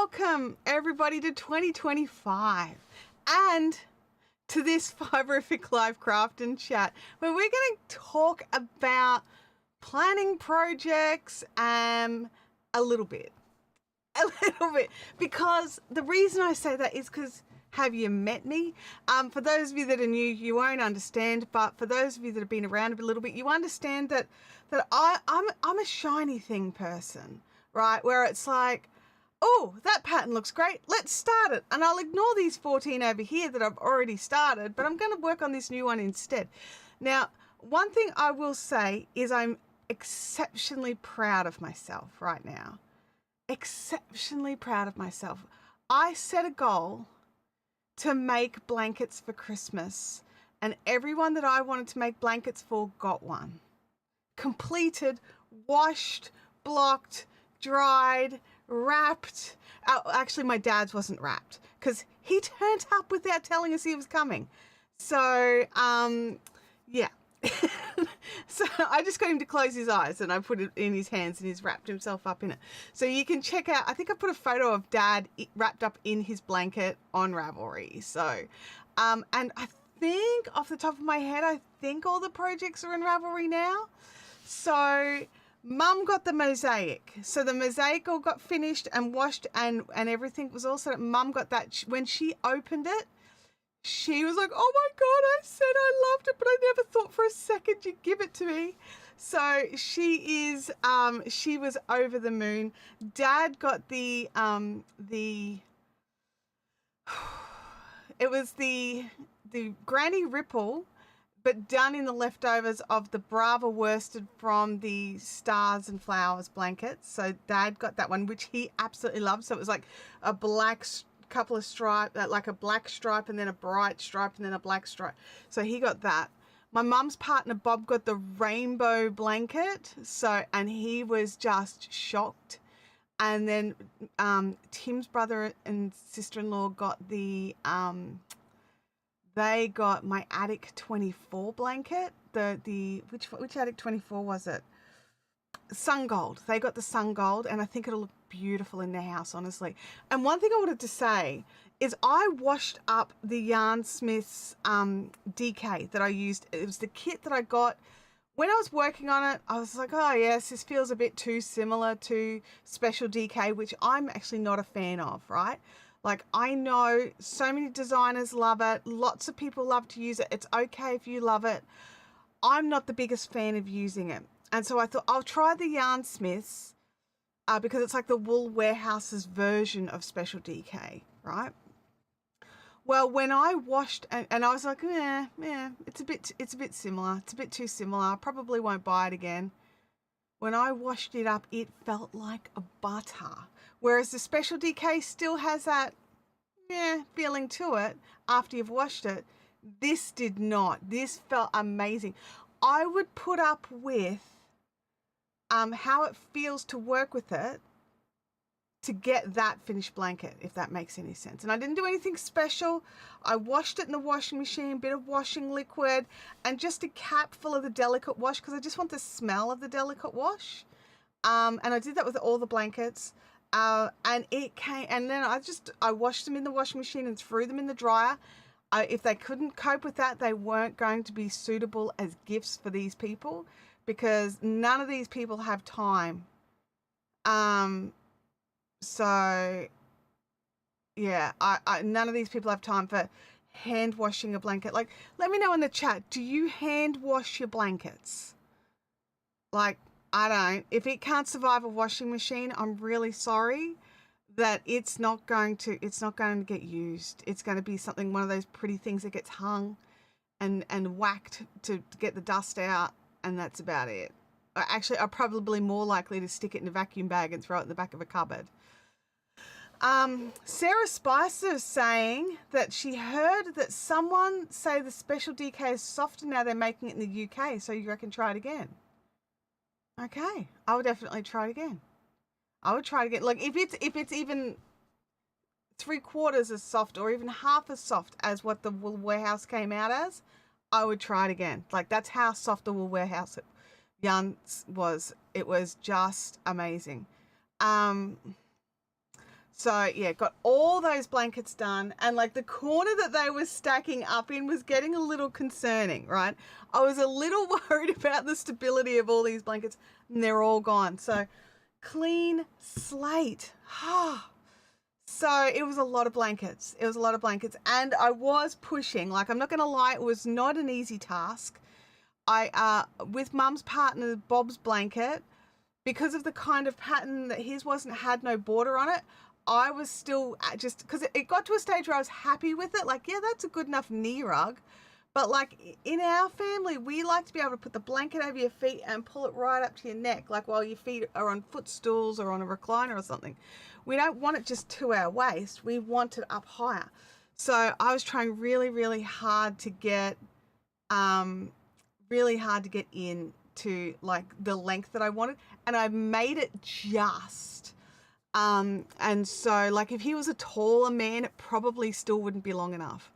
welcome everybody to 2025 and to this Fiberific Live Craft and Chat, where we're going to talk about planning projects a little bit. Because the reason I say that is because have you met me? For those of you that are new, you won't understand, but for those of you that have been around a little bit, you understand that I'm a shiny thing person, right? Where it's like, oh, that pattern looks great, let's start it. And I'll ignore these 14 over here that I've already started, but I'm going to work on this new one instead. Now, one thing I will say is I'm exceptionally proud of myself right now. Exceptionally proud of myself. I set a goal to make blankets for Christmas, and everyone that I wanted to make blankets for got one. Completed, washed, blocked, dried, wrapped. Actually, my dad's wasn't wrapped because he turned up without telling us he was coming. So, yeah. So I just got him to close his eyes and I put it in his hands and he's wrapped himself up in it. So you can check out, I think I put a photo of Dad wrapped up in his blanket on Ravelry. So, and I think off the top of my head, I think all the projects are in Ravelry now. So Mum got the mosaic. So the mosaic all got finished and washed and everything was all set up. Mum got that. When she opened it, she was like, oh my God, I said I loved it, but I never thought for a second you'd give it to me. So she was over the moon. Dad got it was the granny ripple, but done in the leftovers of the Brava worsted from the Stars and Flowers blankets. So Dad got that one, which he absolutely loved. So it was like a black couple of stripe, like a black stripe and then a bright stripe and then a black stripe. So he got that. My mum's partner Bob got the rainbow blanket. So, and he was just shocked. And then Tim's brother and sister-in-law got they got my Attic 24 blanket. Which Attic 24 was it? Sun Gold. They got the Sun Gold, and I think it'll look beautiful in their house, honestly. And one thing I wanted to say is I washed up the Yarn Smith's DK that I used. It was the kit that I got when I was working on it. I was like, oh yes, this feels a bit too similar to Special DK, which I'm actually not a fan of, right? Like, I know so many designers love it. Lots of people love to use it. It's okay if you love it. I'm not the biggest fan of using it. And so I thought I'll try the Yarn Smiths because it's like the Wool Warehouse's version of Special DK, right? Well, when I washed and I was like, yeah, it's a bit similar. It's a bit too similar. I probably won't buy it again. When I washed it up, it felt like a butter. Whereas the Special DK still has that feeling to it after you've washed it. This did not. This felt amazing. I would put up with how it feels to work with it to get that finished blanket, if that makes any sense. And I didn't do anything special. I washed it in the washing machine, bit of washing liquid, and just a cap full of the delicate wash because I just want the smell of the delicate wash. And I did that with all the blankets. And it came, and then I washed them in the washing machine and threw them in the dryer. If they couldn't cope with that, they weren't going to be suitable as gifts for these people because none of these people have time. So yeah, none of these people have time for hand washing a blanket. Like, let me know in the chat, do you hand wash your blankets? Like, I don't. If it can't survive a washing machine, I'm really sorry that it's not going to get used. It's going to be one of those pretty things that gets hung and whacked to get the dust out, and that's about it. Actually, I'm probably more likely to stick it in a vacuum bag and throw it in the back of a cupboard. Sarah Spicer is saying that she heard that someone say the Special DK is softer now they're making it in the UK, so you reckon try it again? Okay, I would definitely try it again. I would try it again. Like, if it's even 3/4 as soft or even half as soft as what the Wool Warehouse came out as, I would try it again. Like, that's how soft the Wool Warehouse yarn was. It was just amazing. So yeah, got all those blankets done, and like the corner that they were stacking up in was getting a little concerning, right? I was a little worried about the stability of all these blankets, and they're all gone. So clean slate. So it was a lot of blankets. It was a lot of blankets, and I was pushing. Like, I'm not going to lie, it was not an easy task. I with Mum's partner Bob's blanket, because of the kind of pattern that his had no border on it, I was still just, because it got to a stage where I was happy with it. Like, yeah, that's a good enough knee rug. But like in our family, we like to be able to put the blanket over your feet and pull it right up to your neck, like while your feet are on footstools or on a recliner or something. We don't want it just to our waist. We want it up higher. So I was trying really, really hard to get, in to like the length that I wanted, and I made it just. And so like if he was a taller man, it probably still wouldn't be long enough.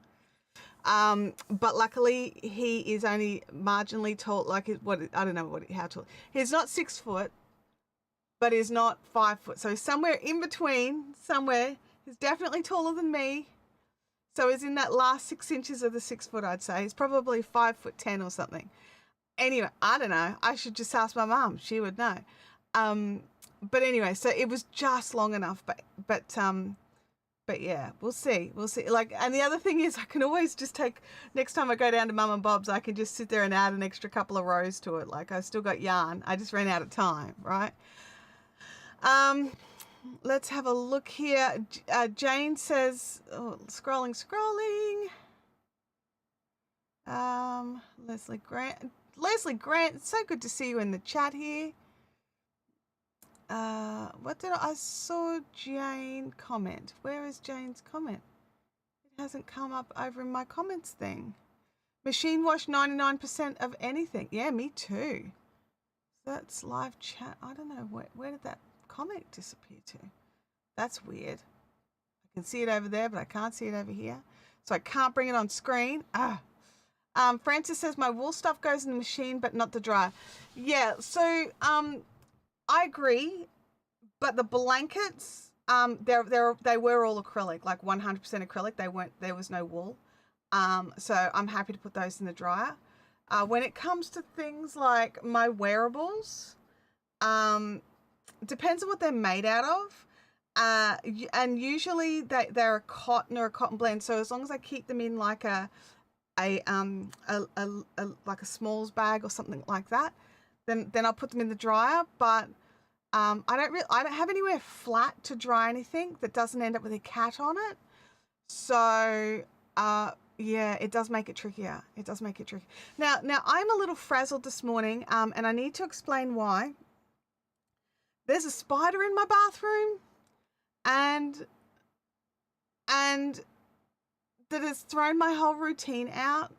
But luckily he is only marginally tall. Like I don't know how tall. He's not 6 foot, but he's not 5 foot. So somewhere in between, he's definitely taller than me. So he's in that last 6 inches of the 6 foot, I'd say. He's probably 5'10" or something. Anyway, I don't know. I should just ask my mum. She would know. But anyway, so it was just long enough. But yeah, we'll see. Like, and the other thing is, I can always just take, next time I go down to Mum and Bob's, I can just sit there and add an extra couple of rows to it. Like, I've still got yarn. I just ran out of time, right? Let's have a look here. Jane says, scrolling. Leslie Grant, it's so good to see you in the chat here. I saw Jane comment. Where is Jane's comment? It hasn't come up over in my comments thing. Machine wash 99% of anything. Yeah, me too. So that's live chat. I don't know, where did that comment disappear to? That's weird. I can see it over there, but I can't see it over here. So I can't bring it on screen. Francis says my wool stuff goes in the machine, but not the dryer. Yeah, so I agree, but the blankets, they were all acrylic, like 100% acrylic. There was no wool. So I'm happy to put those in the dryer. When it comes to things like my wearables, depends on what they're made out of. And usually they're a cotton or a cotton blend. So as long as I keep them in like a Smalls bag or something like that, then I'll put them in the dryer. But I don't have anywhere flat to dry anything that doesn't end up with a cat on it. So yeah, it does make it trickier. Now I'm a little frazzled this morning, and I need to explain why. There's a spider in my bathroom, and that has thrown my whole routine out.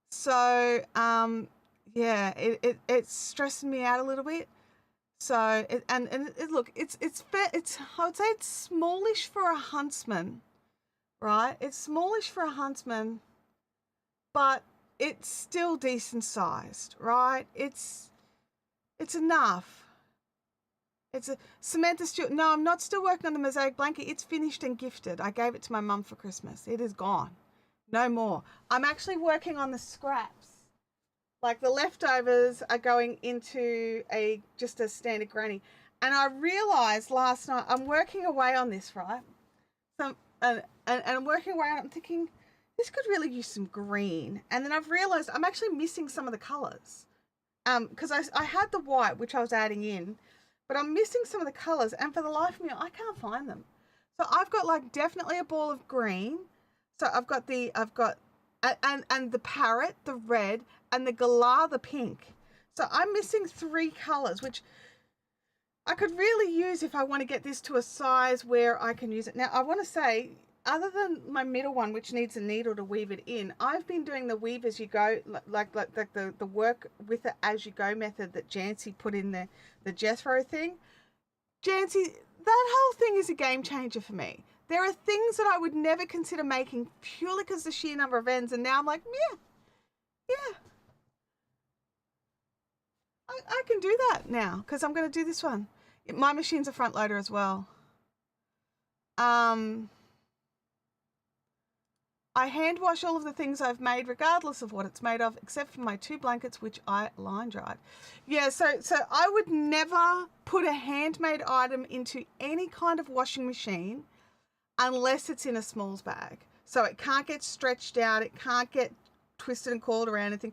So yeah, it's stressing me out a little bit. So look, it's fair. I would say it's smallish for a huntsman, right? It's smallish for a huntsman, but it's still decent sized, right? It's enough. It's a Samantha Stewart. No, I'm not still working on the mosaic blanket. It's finished and gifted. I gave it to my mum for Christmas. It is gone. No more. I'm actually working on the scraps. Like the leftovers are going into just a standard granny. And I realized last night, I'm working away on this, right? And I'm working away on it. I'm thinking, this could really use some green. And then I've realized I'm actually missing some of the colors. Because I had the white, which I was adding in, but I'm missing some of the colors. And for the life of me, I can't find them. So I've got like definitely a ball of green. So I've got the parrot, the red, and the galah, the pink. So I'm missing 3 colors, which I could really use if I want to get this to a size where I can use it. Now, I want to say, other than my middle one, which needs a needle to weave it in, I've been doing the weave as you go, like the work with it as you go method that Jancy put in the Jethro thing. Jancy, that whole thing is a game changer for me. There are things that I would never consider making purely because the sheer number of ends, and now I'm like, yeah. I can do that now because I'm going to do this one. My machine's a front loader as well. I hand wash all of the things I've made, regardless of what it's made of, except for my 2 blankets, which I line dried. Yeah, so I would never put a handmade item into any kind of washing machine unless it's in a smalls bag. So it can't get stretched out, it can't get twisted and coiled around anything.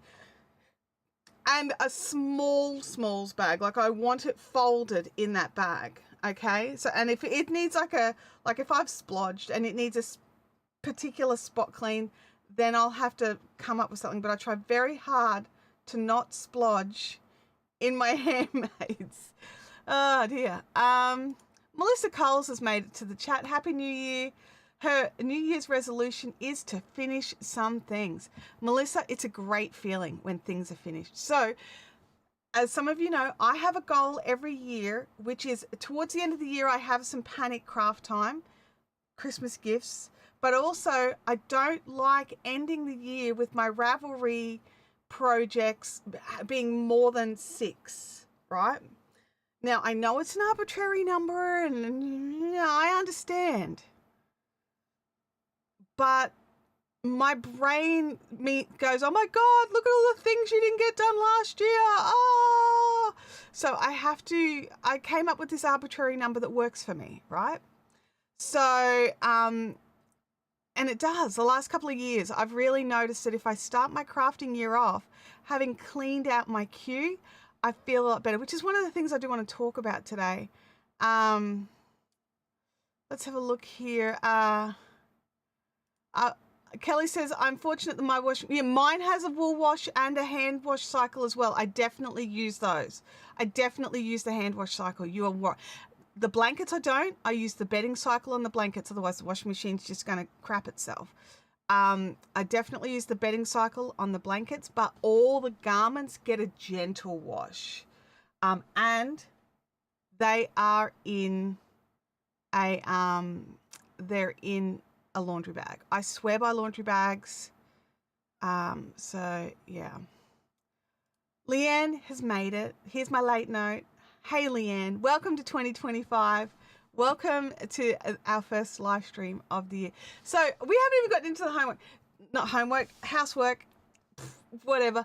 And a smalls bag, like I want it folded in that bag. Okay, so and if it needs like if I've splodged and it needs a particular spot clean, then I'll have to come up with something. But I try very hard to not splodge in my handmaids. Oh dear. Melissa Coles has made it to the chat. Happy New Year. Her New Year's resolution is to finish some things. Melissa, it's a great feeling when things are finished. So, as some of you know, I have a goal every year, which is towards the end of the year, I have some panic craft time, Christmas gifts, but also I don't like ending the year with my Ravelry projects being more than 6, right? Now, I know it's an arbitrary number and I understand, but my brain goes, oh my God, look at all the things you didn't get done last year. Oh, so I came up with this arbitrary number that works for me, right? So, and it does. The last couple of years, I've really noticed that if I start my crafting year off, having cleaned out my queue, I feel a lot better, which is one of the things I do want to talk about today. Let's have a look here. Kelly says, I'm fortunate that my mine has a wool wash and a hand wash cycle as well. I definitely use those. I definitely use the hand wash cycle. The blankets I don't. I use the bedding cycle on the blankets, otherwise the washing machine's just going to crap itself. I definitely use the bedding cycle on the blankets, but all the garments get a gentle wash. And they are in they're in a laundry bag. I swear by laundry bags. So yeah. Leanne has made it. Here's my late note. Hey Leanne, welcome to 2025. Welcome to our first live stream of the year. So we haven't even gotten into the housework, whatever.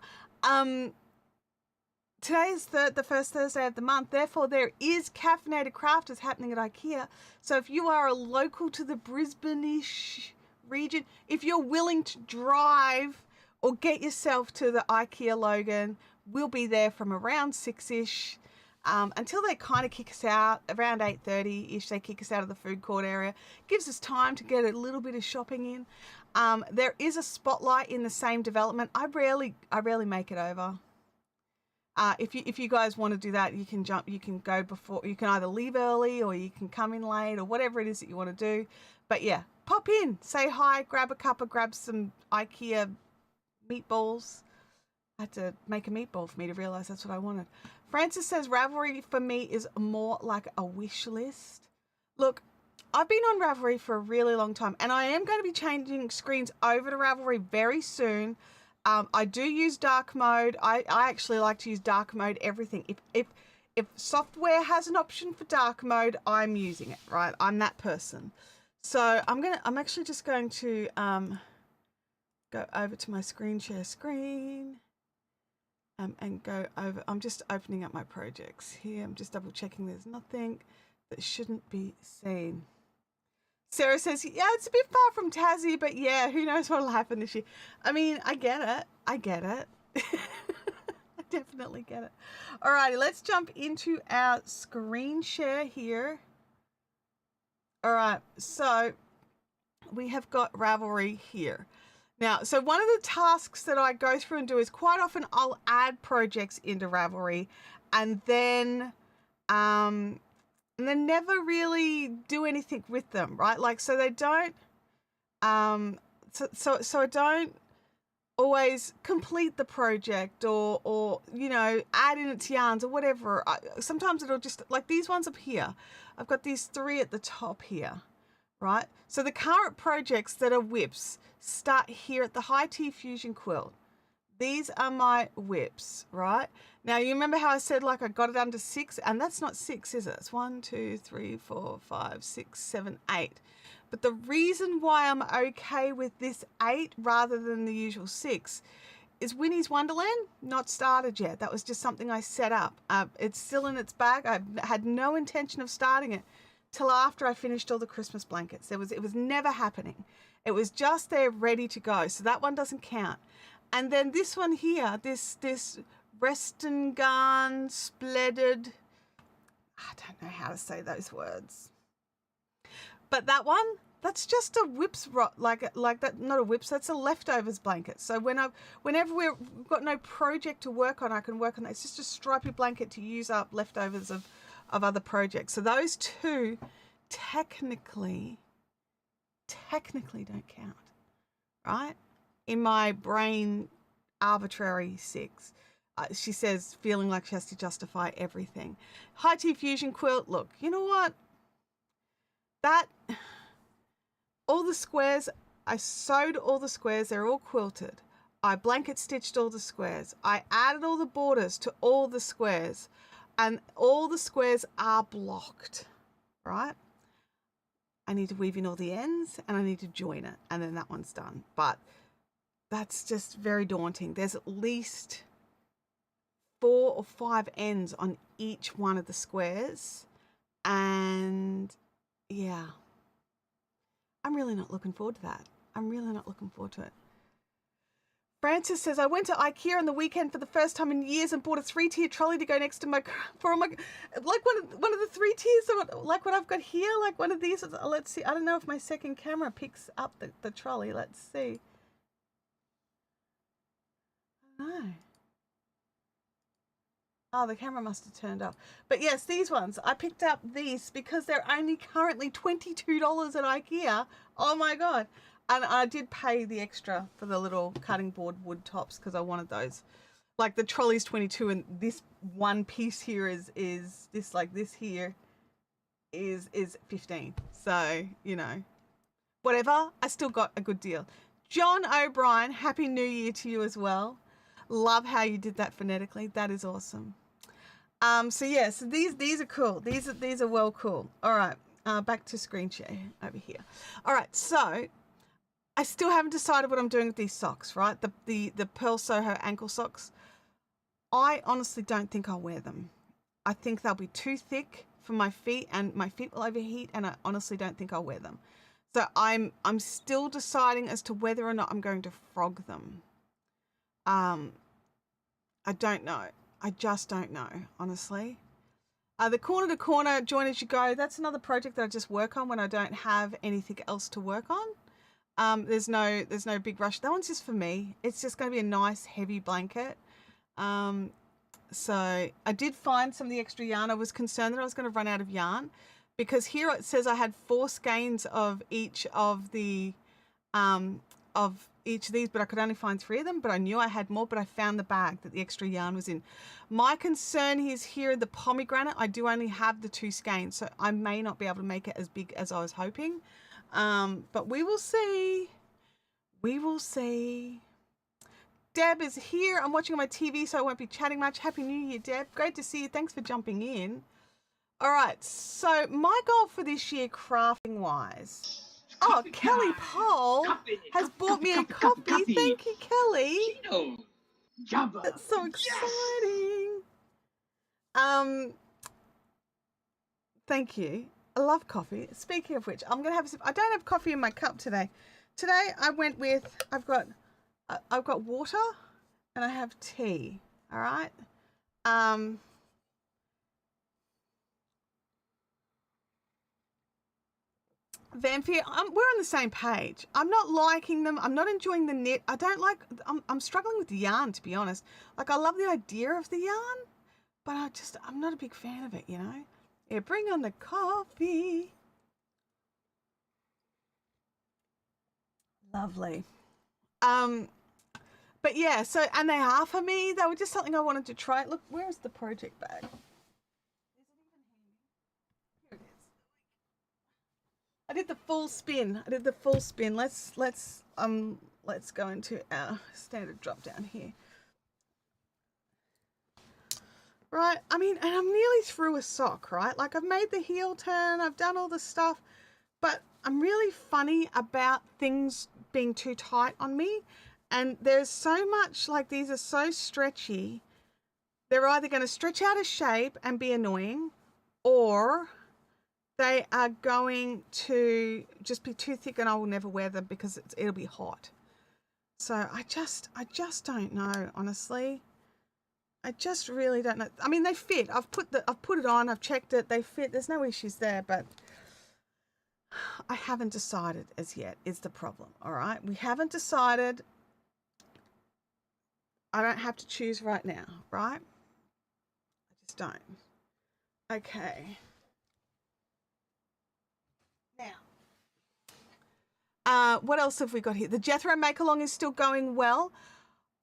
Today is the first Thursday of the month. Therefore, there is Caffeinated Crafters happening at IKEA. So if you are a local to the Brisbane-ish region, if you're willing to drive or get yourself to the IKEA Logan, we'll be there from around 6-ish until they kind of kick us out. Around 8:30-ish, they kick us out of the food court area. Gives us time to get a little bit of shopping in. There is a spotlight in the same development. I rarely make it over. If you guys want to do that, you can go before, you can either leave early or you can come in late or whatever it is that you want to do. But yeah, pop in, say hi, grab a cuppa, grab some IKEA meatballs. I had to make a meatball for me to realize that's what I wanted. Francis says Ravelry for me is more like a wish list. Look, I've been on Ravelry for a really long time and I am going to be changing screens over to Ravelry very soon. I do use dark mode. I actually like to use dark mode everything. If software has an option for dark mode, I'm using it, right? I'm that person. So I'm actually just going to go over to my screen share screen and go over. I'm just opening up my projects here. I'm just double checking there's nothing that shouldn't be seen. Sarah says, yeah, it's a bit far from Tassie, but yeah, who knows what'll happen this year. I mean, I get it. I definitely get it. All righty, let's jump into our screen share here. All right, so we have got Ravelry here. Now, so one of the tasks that I go through and do is quite often I'll add projects into Ravelry and then never really do anything with them, right? Like, so they don't, so I don't always complete the project or you know, add in its yarns or whatever. Sometimes it'll just, like these ones up here, I've got these 3 at the top here, right? So the current projects that are whips start here at the High Tea Fusion Quilt. These are my whips, right? Now, you remember how I said, like, I got it under 6? And that's not 6, is it? It's 1, 2, 3, 4, 5, 6, 7, 8. But the reason why I'm okay with this 8 rather than the usual 6 is Winnie's Wonderland not started yet. That was just something I set up. It's still in its bag. I had no intention of starting it till after I finished all the Christmas blankets. It was never happening. It was just there ready to go. So that one doesn't count. And then this one here, this Reston Garn Spledded, I don't know how to say those words. But that one, that's just a whips, like that, not a whips, that's a leftovers blanket. So whenever we've got no project to work on, I can work on that. It's just a stripy blanket to use up leftovers of other projects. So those two technically don't count, right? In my brain, arbitrary 6. She says, feeling like she has to justify everything. High tea fusion quilt. Look, you know what? All the squares, I sewed all the squares. They're all quilted. I blanket stitched all the squares. I added all the borders to all the squares, and all the squares are blocked, right? I need to weave in all the ends and I need to join it, and then that one's done. But that's just very daunting. There's at least 4 or 5 ends on each one of the squares. And yeah, I'm really not looking forward to that. I'm really not looking forward to it. Francis says, I went to IKEA on the weekend for the first time in years and bought a 3-tier trolley to go next to my, like one of the 3 tiers, like what I've got here, like one of these. Let's see. I don't know if my second camera picks up the trolley. Let's see. No. Oh, the camera must have turned off. But yes, these ones. I picked up these because they're only currently $22 at IKEA. Oh my God. And I did pay the extra for the little cutting board wood tops because I wanted those. Like the trolley's 22 and this one piece here is this, like this here is 15. So, you know, whatever, I still got a good deal. John O'Brien, Happy New Year to you as well. Love how you did that phonetically. That is awesome. So yeah, so these are cool. These are well cool. All right, back to screen share over here. All right, so I still haven't decided what I'm doing with these socks, right? The Pearl Soho ankle socks. I honestly don't think I'll wear them. I think they'll be too thick for my feet and my feet will overheat, and I honestly don't think I'll wear them. So I'm still deciding as to whether or not I'm going to frog them. I don't know. I just don't know, honestly. The corner to corner, join as you go. That's another project that I just work on when I don't have anything else to work on. There's no big rush. That one's just for me. It's just going to be a nice heavy blanket. So I did find some of the extra yarn. I was concerned that I was going to run out of yarn because here it says I had 4 skeins of each of the of these, but I could only find 3 of them, but I knew I had more, but I found the bag that the extra yarn was in. My concern is here the pomegranate. I do only have the 2 skeins, so I may not be able to make it as big as I was hoping. But we will see. We will see. Deb is here. I'm watching on my TV, so I won't be chatting much. Happy New Year, Deb. Great to see you. Thanks for jumping in. All right, so my goal for this year, crafting-wise. Oh, Kelly Pole has bought me a coffee. Thank you, Kelly. That's so exciting. Thank you. I love coffee. Speaking of which, I'm gonna have. I don't have coffee in my cup today. Today I went with. I've got water, and I have tea. All right. Vampire, we're on the same page. I'm not liking them. I'm not enjoying the knit. I don't like, I'm struggling with the yarn, to be honest. Like, I love the idea of the yarn, but I'm not a big fan of it, you know? Yeah, bring on the coffee. Lovely. But yeah, so, and they are for me. They were just something I wanted to try. Look, where is the project bag? I did the full spin. Let's go into our standard drop down here. right? I mean, and I'm nearly through a sock, right? Like I've made the heel turn, I've done all the stuff, but I'm really funny about things being too tight on me. And there's so much, like these are so stretchy. They're either going to stretch out of shape and be annoying, or they are going to just be too thick and I will never wear them because it'll be hot. So I just don't know, honestly. I just really don't know. I mean, they fit. I've put it on. I've checked it. They fit. There's no issues there, but I haven't decided as yet is the problem. All right. We haven't decided. I don't have to choose right now, right? I just don't. Okay. Now, what else have we got here? The Jethro make-along is still going well.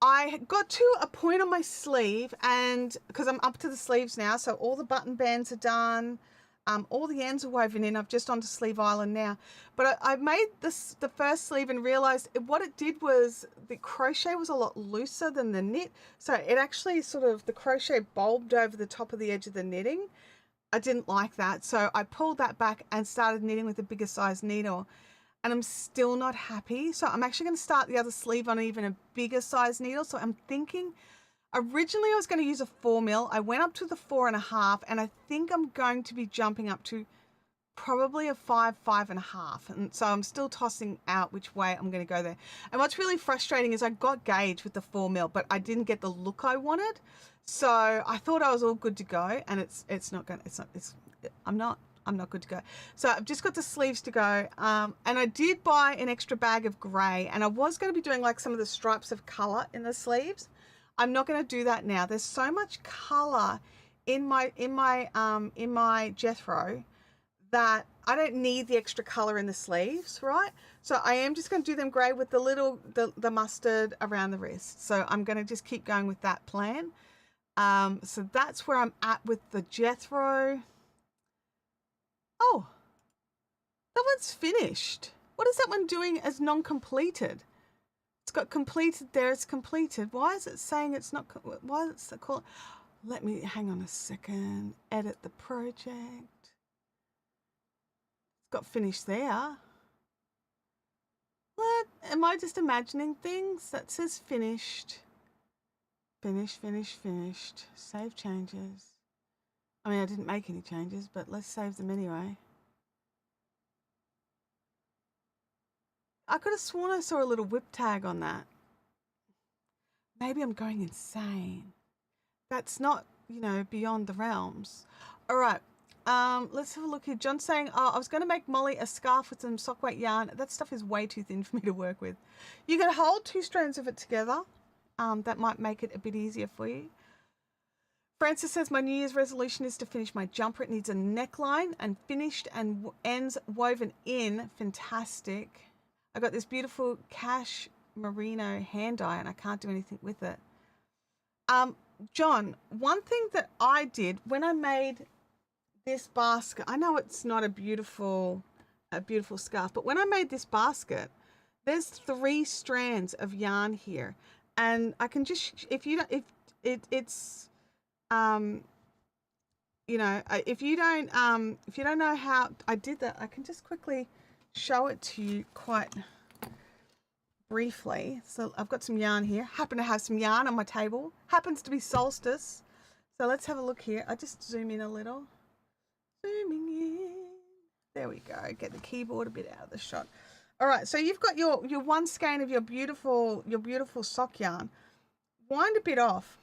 I got to a point on my sleeve, and because I'm up to the sleeves now, so all the button bands are done. All the ends are woven in. I've just onto Sleeve Island now. But I made the first sleeve and realized what it did was the crochet was a lot looser than the knit. So it actually sort of, the crochet bulbed over the top of the edge of the knitting. I didn't like that. So I pulled that back and started knitting with a bigger size needle. And I'm still not happy. So I'm actually going to start the other sleeve on even a bigger size needle. So I'm thinking, originally I was going to use a 4mm. I went up to the 4.5, and I think I'm going to be jumping up to probably a 5.5. And so I'm still tossing out which way I'm going to go there. And what's really frustrating is I got gauge with the 4mm, but I didn't get the look I wanted. So I thought I was all good to go, and I'm not good to go. So I've just got the sleeves to go. And I did buy an extra bag of grey, and I was going to be doing like some of the stripes of colour in the sleeves. I'm not going to do that now. There's so much colour in my Jethro that I don't need the extra colour in the sleeves, right? So I am just going to do them grey with the mustard around the wrist. So I'm going to just keep going with that plan. So that's where I'm at with the Jethro. Oh, that one's finished. What is that one doing as non-completed? It's got completed there. It's completed. Why is it saying it's not? Why is it called? Let me hang on a second. Edit the project. It's got finished there. What? Am I just imagining things? That says finished. Finished, finished, finished. Save changes. I mean, I didn't make any changes, but let's save them anyway. I could have sworn I saw a little whip tag on that. Maybe I'm going insane. That's not, beyond the realms. All right. Let's have a look here. John's saying, oh, I was going to make Molly a scarf with some sock weight yarn. That stuff is way too thin for me to work with. You can hold 2 strands of it together. That might make it a bit easier for you. Francis says, my New Year's resolution is to finish my jumper. It needs a neckline and finished and ends woven in. Fantastic. I got this beautiful cash merino hand dye and I can't do anything with it. John, one thing that I did when I made this basket, I know it's not a beautiful scarf, but when I made this basket, there's 3 strands of yarn here, and I can just, if you don't know how I did that, I can just quickly show it to you quite briefly. So I've got some yarn here. Happen to have some yarn on my table. Happens to be solstice. So let's have a look here. I just zoom in a little. Zooming in. There we go. Get the keyboard a bit out of the shot. All right. So you've got your one skein of your beautiful sock yarn. Wind a bit off.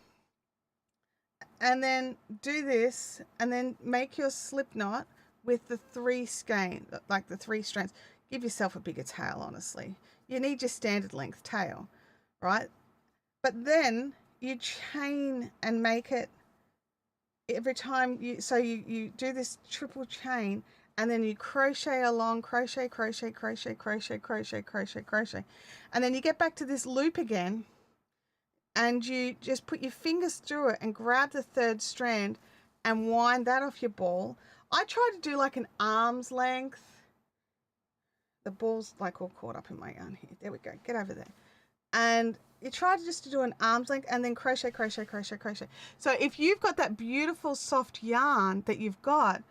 And then do this, and then make your slip knot with the 3 skein, like the 3 strands. Give yourself a bigger tail, honestly. You need your standard length tail, right? But then you chain and make it every time you do this triple chain, and then you crochet along, crochet, crochet, crochet, crochet, crochet, crochet, crochet. And then you get back to this loop again, and you just put your fingers through it and grab the 3rd strand and wind that off your ball. I try to do like an arm's length. The ball's like all caught up in my yarn here. There we go. Get over there. and you try to just to do an arm's length and then crochet, crochet, crochet, crochet. So if you've got that beautiful soft yarn that you've got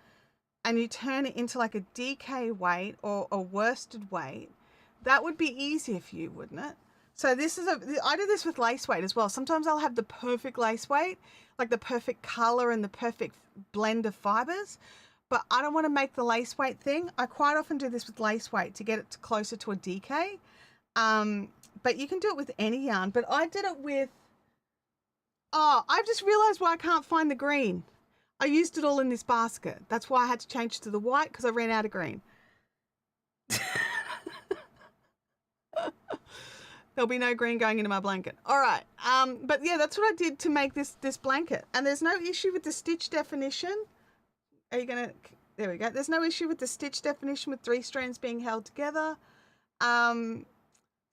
and you turn it into like a DK weight or a worsted weight, that would be easier for you, wouldn't it? So this is I do this with lace weight as well. Sometimes I'll have the perfect lace weight, like the perfect color and the perfect blend of fibers, but I don't want to make the lace weight thing. I quite often do this with lace weight to get it closer to a DK. But you can do it with any yarn, but I did it with, oh, I've just realized why I can't find the green. I used it all in this basket. That's why I had to change to the white, because I ran out of green. There'll be no green going into my blanket. All right. But yeah, that's what I did to make this blanket. And there's no issue with the stitch definition. Are you going to, there we go. There's no issue with the stitch definition with 3 strands being held together.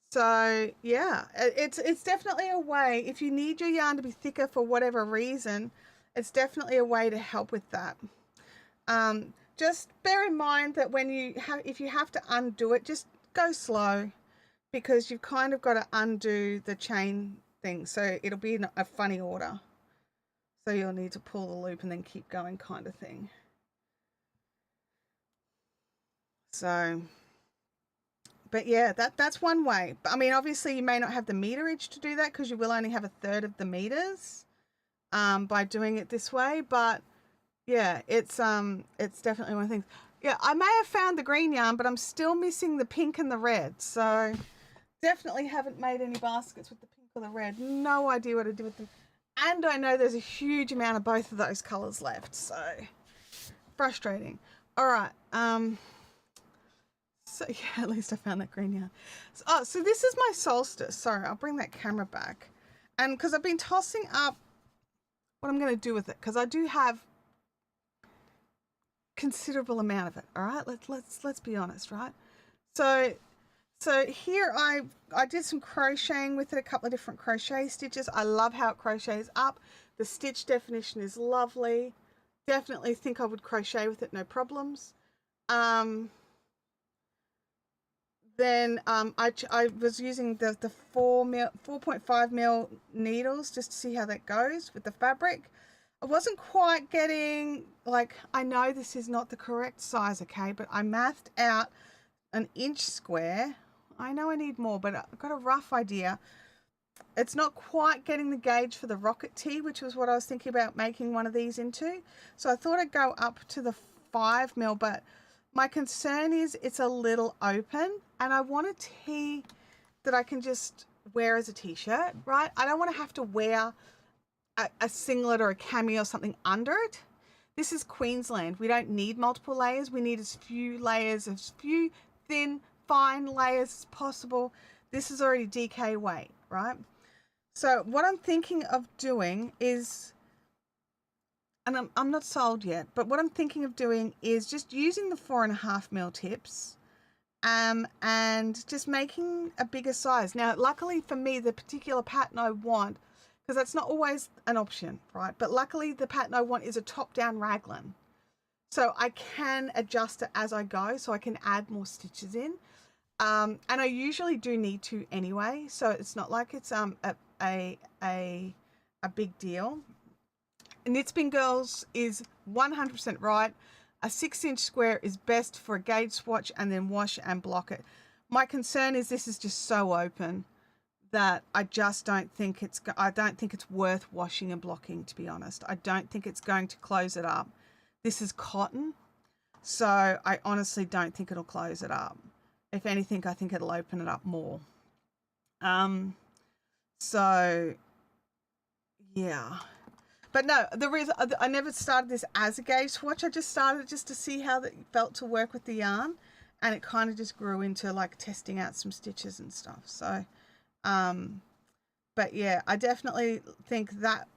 So yeah, it's definitely a way, if you need your yarn to be thicker for whatever reason, it's definitely a way to help with that. Just bear in mind that when if you have to undo it, just go slow, because you've kind of got to undo the chain thing. So it'll be in a funny order. So you'll need to pull the loop and then keep going, kind of thing. So, but yeah, that's one way. But I mean, obviously you may not have the meterage to do that, because you will only have 1/3 of the meters by doing it this way. But yeah, it's definitely one of the things. Yeah, I may have found the green yarn, but I'm still missing the pink and the red. So definitely haven't made any baskets with the pink or the red. No idea what to do with them. And I know there's a huge amount of both of those colors left. So frustrating. All right. So yeah, at least I found that green yarn. So this is my solstice. Sorry, I'll bring that camera back. And because I've been tossing up what I'm going to do with it, because I do have considerable amount of it. All right, let's be honest, right? So here I did some crocheting with it, a couple of different crochet stitches. I love how it crochets up. The stitch definition is lovely. Definitely think I would crochet with it, no problems. Then I was using the 4.5 mil needles just to see how that goes with the fabric. I wasn't quite getting, like, I know this is not the correct size, okay, but I mathed out an inch square. I know I need more, but I've got a rough idea. It's not quite getting the gauge for the rocket tee, which was what I was thinking about making one of these into. So I thought I'd go up to the 5 mil, but my concern is it's a little open, and I want a tee that I can just wear as a t-shirt, right? I don't want to have to wear a singlet or a cami or something under it. This is Queensland. We don't need multiple layers. We need as few layers, as few thin, fine layers as possible. This is already DK weight, right? So what I'm thinking of doing is, and I'm not sold yet, but what I'm thinking of doing is just using the 4.5 mil tips and just making a bigger size. Now, luckily for me, the particular pattern I want, because that's not always an option, right? But luckily the pattern I want is a top-down raglan. So I can adjust it as I go, so I can add more stitches in. And I usually do need to anyway, so it's not like it's a big deal. Knit Spin Girls is 100% right. A 6-inch square is best for a gauge swatch and then wash and block it. My concern is this is just so open that I just don't think it's worth washing and blocking, to be honest. I don't think it's going to close it up. This is cotton, so I honestly don't think it'll close it up. If anything, I think it'll open it up more. So yeah. But no, the reason I never started this as a gauge swatch, I just started just to see how it felt to work with the yarn, and it kind of just grew into like testing out some stitches and stuff. So, but yeah, I definitely think that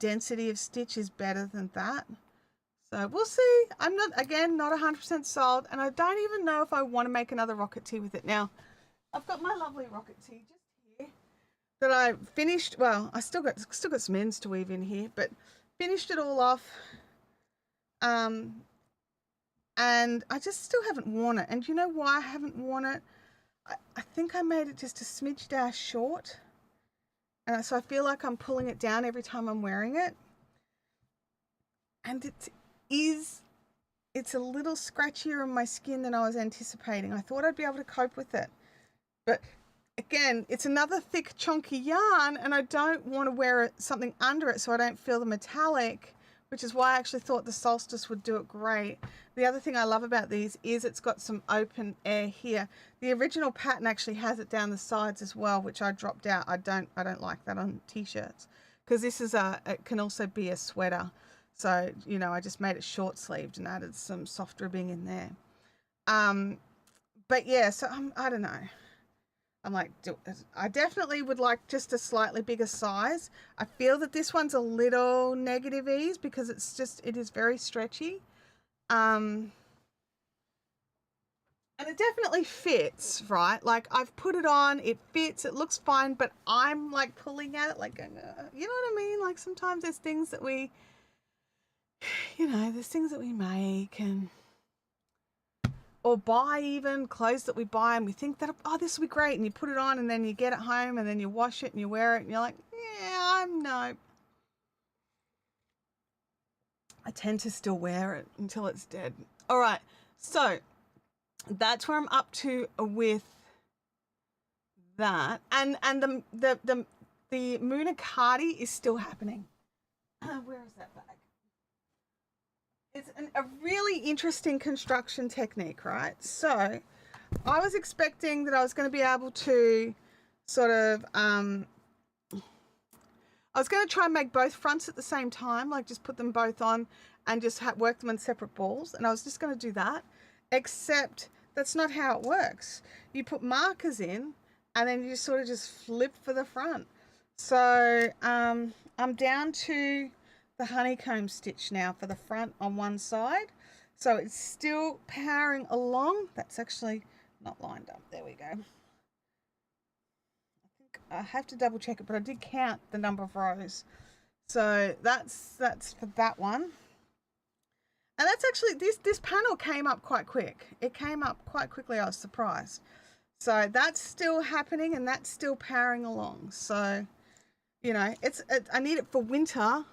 density of stitch is better than that. So we'll see. I'm not 100% sold, and I don't even know if I want to make another rocket tee with it. Now, I've got my lovely rocket tee just here that I finished. Well, I still got some ends to weave in here, but finished it all off. And I just still haven't worn it. And you know why I haven't worn it? I think I made it just a smidge dash short. And so I feel like I'm pulling it down every time I'm wearing it. And it's a little scratchier on my skin than I was anticipating. I thought I'd be able to cope with it. But again, it's another thick, chunky yarn, and I don't want to wear something under it so I don't feel the metallic, which is why I actually thought the Solstice would do it great. The other thing I love about these is it's got some open air here. The original pattern actually has it down the sides as well, which I dropped out. I don't like that on t-shirts, because this is it can also be a sweater. So, you know, I just made it short sleeved and added some soft ribbing in there. But yeah, so I don't know. I'm like, I definitely would like just a slightly bigger size. I feel that this one's a little negative ease because it is very stretchy. And it definitely fits, right? Like, I've put it on, it fits, it looks fine, but I'm like pulling at it like, you know what I mean? Like, sometimes there's things that we, you know, there's things that we make or buy, even clothes that we buy and we think that, oh, this will be great, and you put it on and then you get it home and then you wash it and you wear it and you're like, yeah, no. I tend to still wear it until it's dead. All right, so that's where I'm up to with that, and the Moonacati is still happening. Where is that bag? It's a really interesting construction technique, right? So I was expecting that I was going to be able to sort of, I was going to try and make both fronts at the same time, like just put them both on and just work them on separate balls. And I was just going to do that, except that's not how it works. You put markers in and then you sort of just flip for the front. So I'm down to the honeycomb stitch now for the front on one side. So it's still powering along. That's actually not lined up. There we go. I think I have to double check it, but I did count the number of rows. So that's for that one. And that's actually, this panel came up quite quick. It came up quite quickly. I was surprised. So that's still happening and that's still powering along. So, you know, I need it for winter.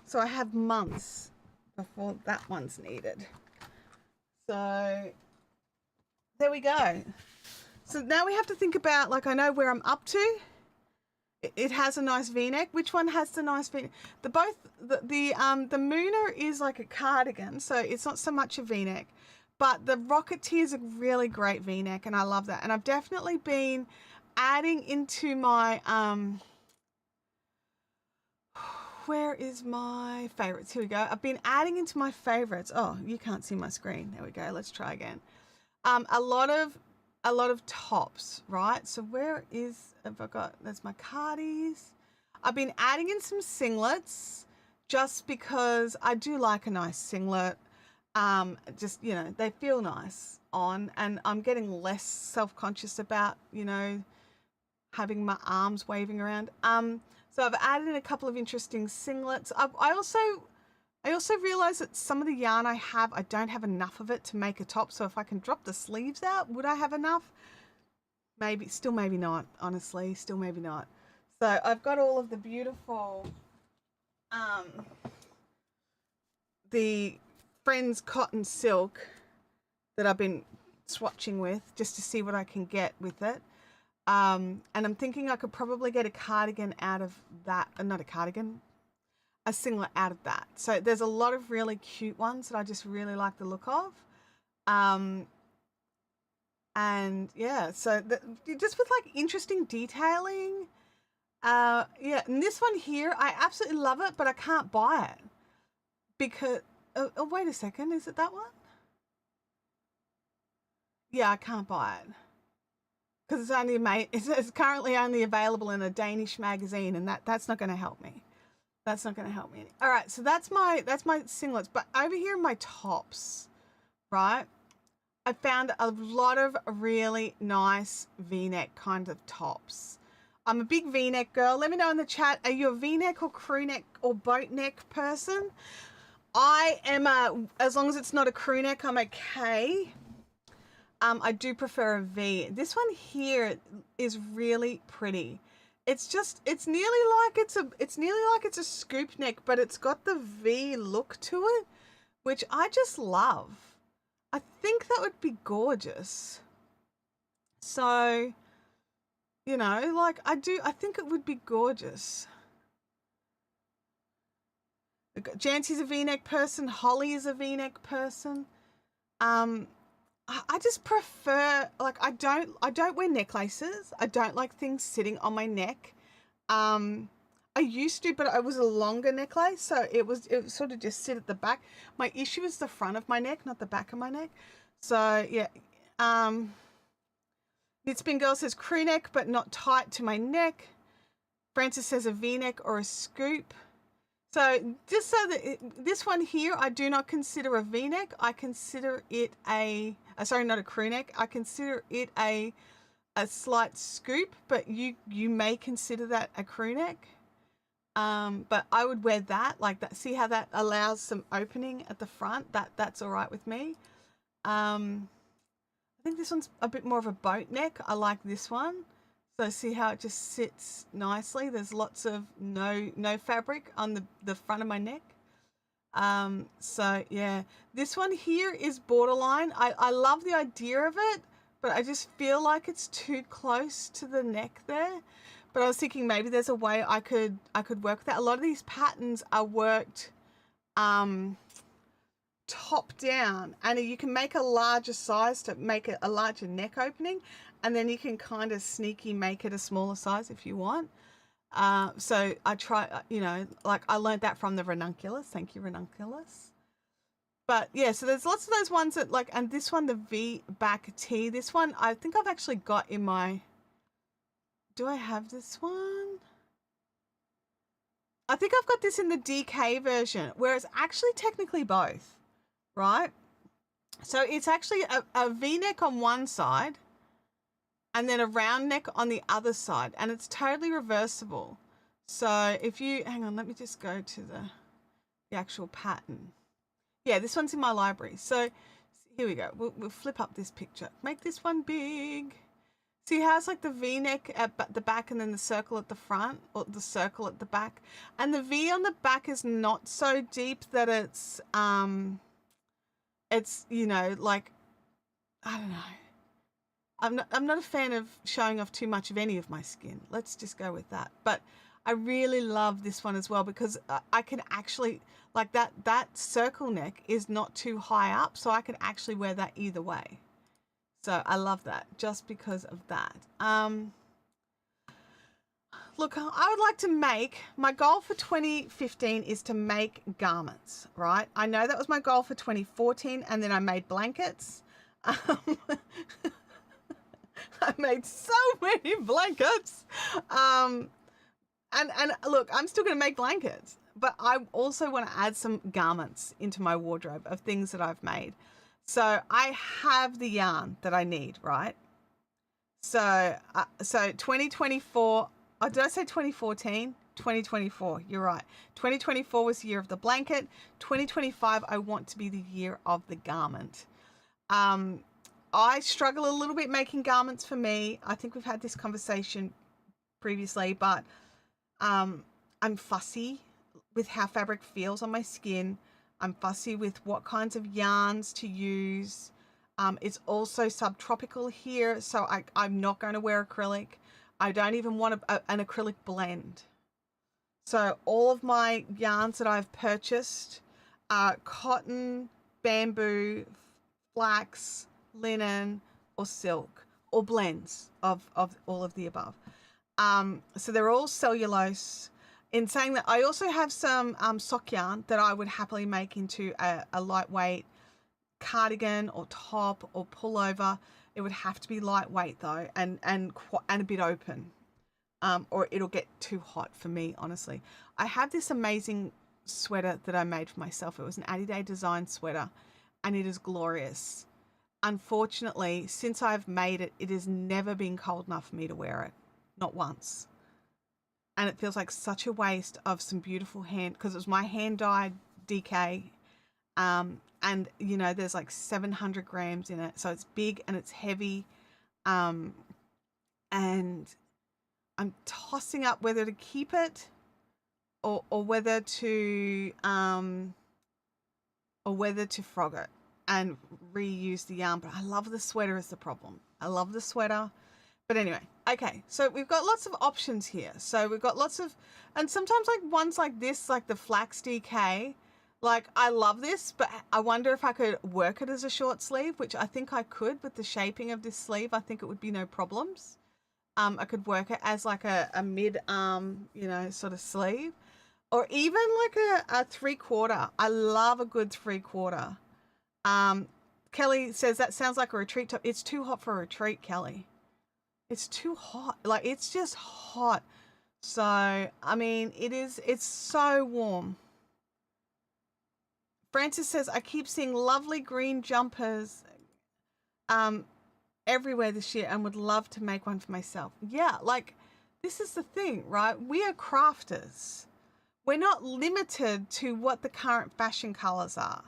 So I have months before that one's needed. So there we go. So now we have to think about, like, I know where I'm up to. It has a nice V-neck. Which one has the nice V-neck? The Mooner is like a cardigan, so it's not so much a V-neck. But the Rocketeer is a really great V-neck, and I love that. And I've definitely been adding into my where is my favorites? Here we go. I've been adding into my favorites. Oh, you can't see my screen. There we go. Let's try again. A lot of tops, right? So where is, have I got, that's my cardies. I've been adding in some singlets just because I do like a nice singlet. Just, you know, they feel nice on, and I'm getting less self-conscious about, you know, having my arms waving around. So I've added in a couple of interesting singlets. I also realized that some of the yarn I don't have enough of it to make a top. So if I can drop the sleeves out, would I have enough? Maybe, still maybe not, honestly, still maybe not. So I've got all of the beautiful, the Friends Cotton Silk that I've been swatching with just to see what I can get with it. And I'm thinking I could probably get a cardigan out of that, not a cardigan, a singlet out of that. So there's a lot of really cute ones that I just really like the look of. And yeah, so just with like interesting detailing. Yeah, and this one here, I absolutely love it, but I can't buy it because, oh, wait a second, is it that one? Yeah, I can't buy it. Because it's currently only available in a Danish magazine, and that's not going to help me. That's not going to help me. All right, so that's my singlets. But over here in my tops, right, I found a lot of really nice V-neck kind of tops. I'm a big V-neck girl. Let me know in the chat, are you a V-neck or crew neck or boat neck person? I am as long as it's not a crew neck, I'm okay. I do prefer a V. This one here is really pretty. It's nearly like it's a scoop neck, but it's got the V look to it, which I just love. I think that would be gorgeous. So, like I think it would be gorgeous. Jancy's a V-neck person. Holly is a V-neck person. I just prefer, like, I don't wear necklaces. I don't like things sitting on my neck. I used to, but it was a longer necklace, so it would sort of just sit at the back. My issue is the front of my neck, not the back of my neck. So yeah. Knitspin Girl says crew neck, but not tight to my neck. Francis says a V-neck or a scoop. So just so that this one here, I do not consider a V-neck. I consider it sorry, not a crew neck. I consider it a slight scoop, but you may consider that a crew neck. But I would wear that like that. See how that allows some opening at the front? That's all right with me. I think this one's a bit more of a boat neck. I like this one. So see how it just sits nicely. There's lots of no fabric on the front of my neck. So yeah, this one here is borderline. I love the idea of it, but I just feel like it's too close to the neck there. But I was thinking maybe there's a way I could work that. A lot of these patterns are worked top down, and you can make a larger size to make it a larger neck opening, and then you can kind of sneaky make it a smaller size if you want. So I try, like I learned that from the ranunculus. Thank you, ranunculus. But yeah, so there's lots of those ones that like, and this one, the V back tee, this one, I think I've actually got in my, do I have this one? I think I've got this in the DK version, where it's actually technically both, right? So it's actually a V-neck on one side and then a round neck on the other side, and it's totally reversible. So if you, hang on, let me just go to the actual pattern. Yeah, this one's in my library. So here we go. We'll flip up this picture. Make this one big. See how it's like the V-neck at the back and then the circle at the front, or the circle at the back. And the V on the back is not so deep that it's like, I don't know. I'm not a fan of showing off too much of any of my skin. Let's just go with that. But I really love this one as well, because I can actually, like that circle neck is not too high up, so I can actually wear that either way. So I love that just because of that. Look, I would like to make, my goal for 2015 is to make garments, right? I know that was my goal for 2014, and then I made blankets. I made so many blankets. And look, I'm still going to make blankets, but I also want to add some garments into my wardrobe of things that I've made. So I have the yarn that I need, right? So 2024, oh, did I say 2014? 2024, you're right. 2024 was the year of the blanket. 2025, I want to be the year of the garment. I struggle a little bit making garments for me. I think we've had this conversation previously, but I'm fussy with how fabric feels on my skin. I'm fussy with what kinds of yarns to use. It's also subtropical here, so I'm not going to wear acrylic. I don't even want an acrylic blend. So all of my yarns that I've purchased are cotton, bamboo, flax, linen, or silk, or blends of all of the above. So they're all cellulose. In saying that, I also have some sock yarn that I would happily make into a lightweight cardigan or top or pullover. It would have to be lightweight though, and a bit open, or it'll get too hot for me, honestly. I have this amazing sweater that I made for myself. It was an Addy Day design sweater, and it is glorious. Unfortunately, since I've made it, it has never been cold enough for me to wear it, not once. And it feels like such a waste of some beautiful hand, because it was my hand dyed DK, And, you know, there's like 700 grams in it. So it's big and it's heavy. And I'm tossing up whether to keep it or whether to frog it and reuse the yarn. But I love the sweater is the problem. I love the sweater. But anyway, okay, so we've got lots of options here. So we've got lots of, and sometimes like ones like this, like the Flax DK, like I love this, but I wonder if I could work it as a short sleeve, which I think I could with the shaping of this sleeve. I think it would be no problems. I could work it as like a mid-arm, you know, sort of sleeve, or even like a 3/4. I love a good 3/4. Kelly says that sounds like a retreat top. It's too hot for a retreat, Kelly. It's too hot. Like, it's just hot. So, I mean, it's so warm. Francis says, I keep seeing lovely green jumpers everywhere this year and would love to make one for myself. Yeah, like, this is the thing, right? We are crafters. We're not limited to what the current fashion colors are.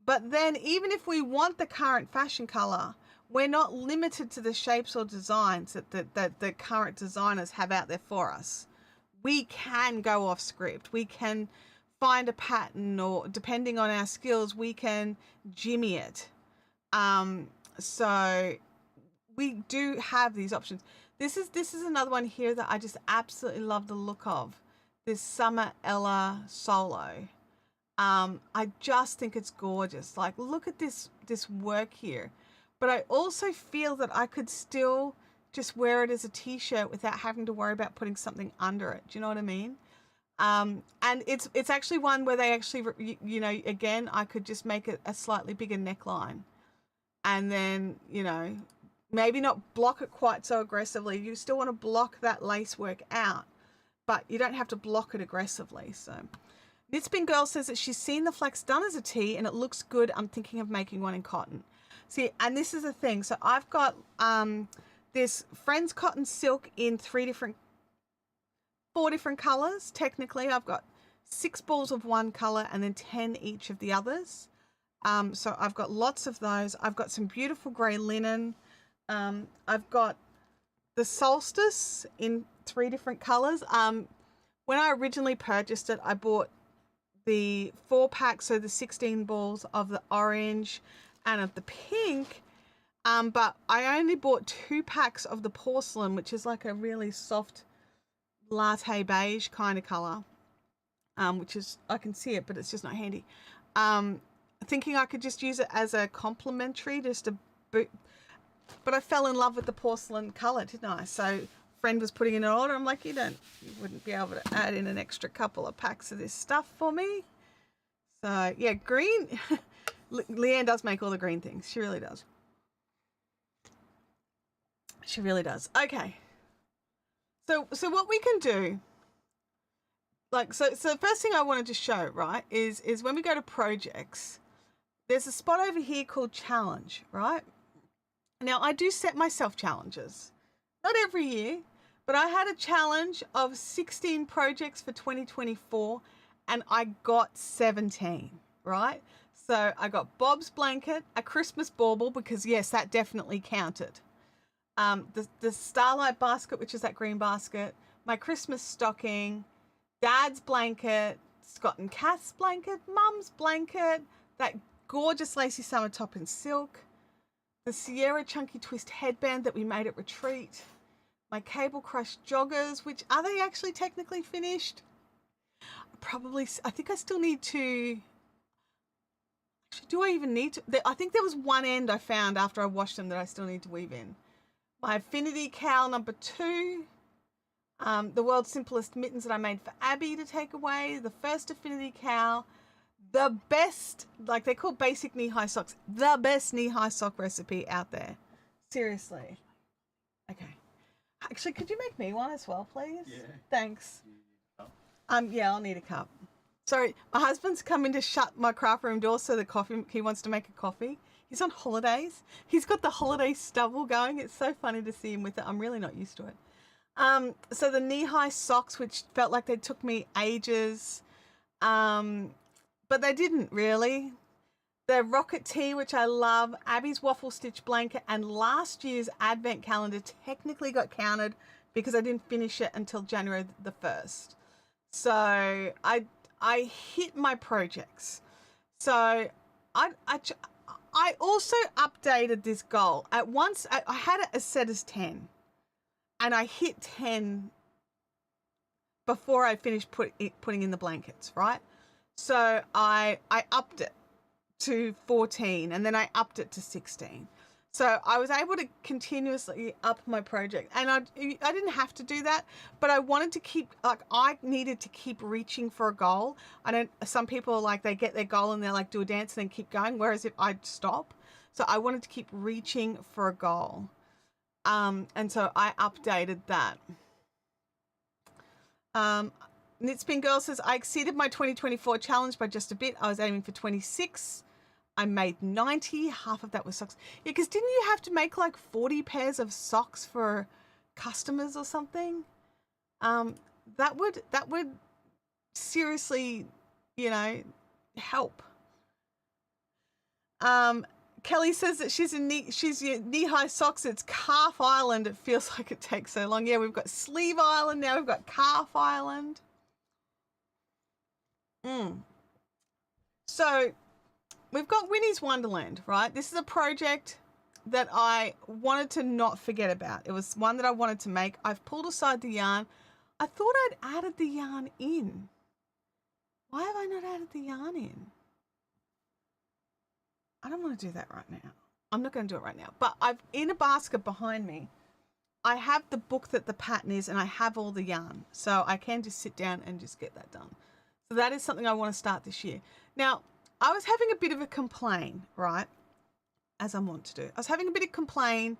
But then even if we want the current fashion color, we're not limited to the shapes or designs that the current designers have out there for us. We can go off script. We can find a pattern, or depending on our skills, we can jimmy it. So we do have these options. This is another one here that I just absolutely love the look of. This Summer Ella Solo. I just think it's gorgeous. Like, look at this work here. But I also feel that I could still just wear it as a t-shirt without having to worry about putting something under it. Do you know what I mean? And it's actually one where they actually, you know, again, I could just make it a slightly bigger neckline, and then, you know, maybe not block it quite so aggressively. You still want to block that lace work out, but you don't have to block it aggressively. So Knitspin Girl says that she's seen the flax done as a tee and it looks good. I'm thinking of making one in cotton. See, and this is the thing. So I've got this Friends Cotton Silk in 4 different colors. Technically, I've got 6 balls of one color and then 10 each of the others. So I've got lots of those. I've got some beautiful gray linen. I've got the Solstice in 3 different colors. When I originally purchased it, I bought the 4-pack, so the 16 balls of the orange and of the pink. But I only bought 2 packs of the porcelain, which is like a really soft latte beige kind of color, which is, I can see it, but it's just not handy. Thinking I could just use it as a complementary, just a boot. But I fell in love with the porcelain color, didn't I? So friend was putting in an order. I'm like, you wouldn't be able to add in an extra couple of packs of this stuff for me. So yeah, green. Leanne does make all the green things. She really does. She really does. Okay. So what we can do, like, so the first thing I wanted to show, right, is when we go to projects, there's a spot over here called challenge, right? Now I do set myself challenges, not every year, but I had a challenge of 16 projects for 2024 and I got 17, right? So I got Bob's blanket, a Christmas bauble, because yes, that definitely counted. The Starlight basket, which is that green basket, my Christmas stocking, Dad's blanket, Scott and Kath's blanket, Mum's blanket, that gorgeous lacy summer top in silk, the Sierra Chunky Twist headband that we made at retreat, my Cable Crush joggers, which, are they actually technically finished? Probably. I think I still need to. Actually, do I even need to? I think there was one end I found after I washed them that I still need to weave in. My Affinity cowl number 2, the world's simplest mittens that I made for Abby to take away, the first Affinity cowl, the best, like they call basic knee-high socks, the best knee-high sock recipe out there. Seriously. Okay. Actually, could you make me one as well, please? Yeah. Thanks. Yeah, I'll need a cup. Sorry, my husband's coming to shut my craft room door so he wants to make a coffee. He's on holidays. He's got the holiday stubble going. It's so funny to see him with it. I'm really not used to it. So the knee-high socks, which felt like they took me ages, but they didn't really. the Rocket Tea, which I love, Abby's Waffle Stitch Blanket, and last year's Advent Calendar technically got counted because I didn't finish it until January the 1st. So I hit my projects. So I also updated this goal. At once, I had it as set as 10, and I hit 10 before I finished putting in the blankets, right? So I upped it to 14, and then I upped it to 16. So I was able to continuously up my project, and I didn't have to do that, but I wanted to keep, like, I needed to keep reaching for a goal. I don't, some people, like, they get their goal and they're like, do a dance and then keep going, whereas if I'd stop. So I wanted to keep reaching for a goal. And so I updated that. Knitspin Girl says, I exceeded my 2024 challenge by just a bit. I was aiming for 26. I made 90. Half of that was socks. Yeah, because didn't you have to make like 40 pairs of socks for customers or something? That would seriously, you know, help. Kelly says that she's knee-high socks. It's Calf Island. It feels like it takes so long. Yeah, we've got Sleeve Island now. We've got Calf Island. So we've got Winnie's Wonderland, right? This is a project that I wanted to not forget about. It was one that I wanted to make. I've pulled aside the yarn. I thought I'd added the yarn in. Why have I not added the yarn in? I don't want to do that right now. I'm not going to do it right now. But I've, in a basket behind me, I have the book that the pattern is, and I have all the yarn. So I can just sit down and just get that done. So that is something I want to start this year. Now, I was having a bit of a complaint, right? As I want to do. I was having a bit of complaint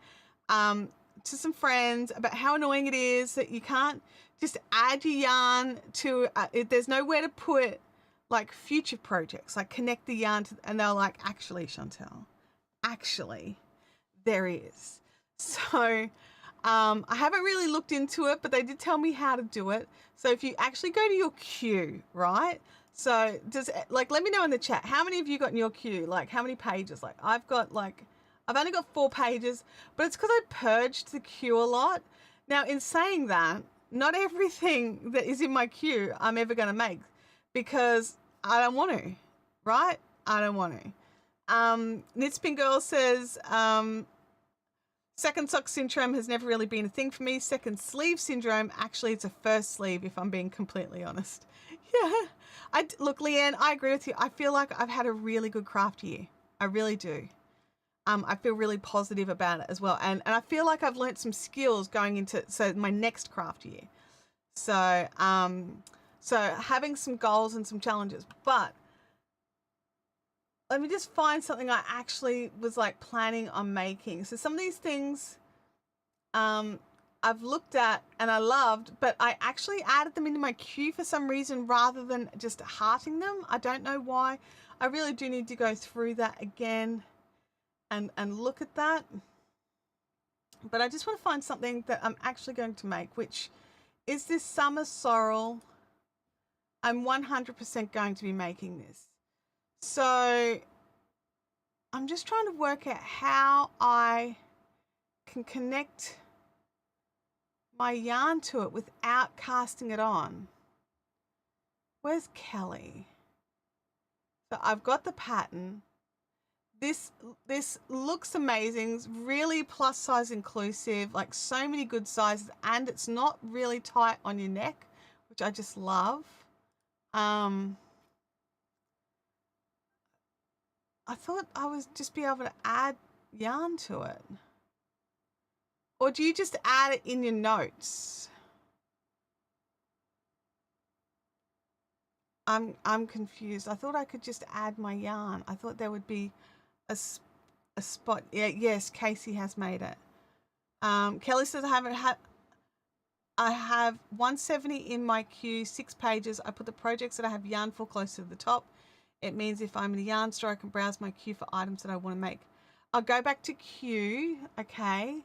to some friends about how annoying it is that you can't just add your yarn to, there's nowhere to put like future projects, like connect the yarn to, and they're like, actually, Chantel, actually, there is. So I haven't really looked into it, but they did tell me how to do it. So if you actually go to your queue, right? So does, like, let me know in the chat, how many of you got in your queue? Like, how many pages? Like, I've got like, I've only got 4 pages, but it's because I purged the queue a lot. Now, in saying that, not everything that is in my queue I'm ever going to make, because I don't want to, right? I don't want to. Knitspin Girl says, second sock syndrome has never really been a thing for me. Second sleeve syndrome, actually, it's a first sleeve, if I'm being completely honest. Yeah. Look, Leanne, I agree with you. I feel like I've had a really good craft year. I really do. I feel really positive about it as well. And I feel like I've learnt some skills going into my next craft year. So, so having some goals and some challenges. But let me just find something I actually was like planning on making. So some of these things I've looked at and I loved, but I actually added them into my queue for some reason rather than just hearting them. I don't know why. I really do need to go through that again and look at that. But I just want to find something that I'm actually going to make, which is this summer sorrel. I'm 100% going to be making this. So I'm just trying to work out how I can connect my yarn to it without casting it on. Where's Kelly? So I've got the pattern. This looks amazing. It's really plus size inclusive, like so many good sizes, and it's not really tight on your neck, which I just love. I thought I would just be able to add yarn to it. Or do you just add it in your notes? I'm confused. I thought I could just add my yarn. I thought there would be a spot. Yeah, yes, Casey has made it. Kelly says I have 170 in my queue, 6 pages. I put the projects that I have yarn for close to the top. It means if I'm in a yarn store, I can browse my queue for items that I want to make. I'll go back to queue. Okay.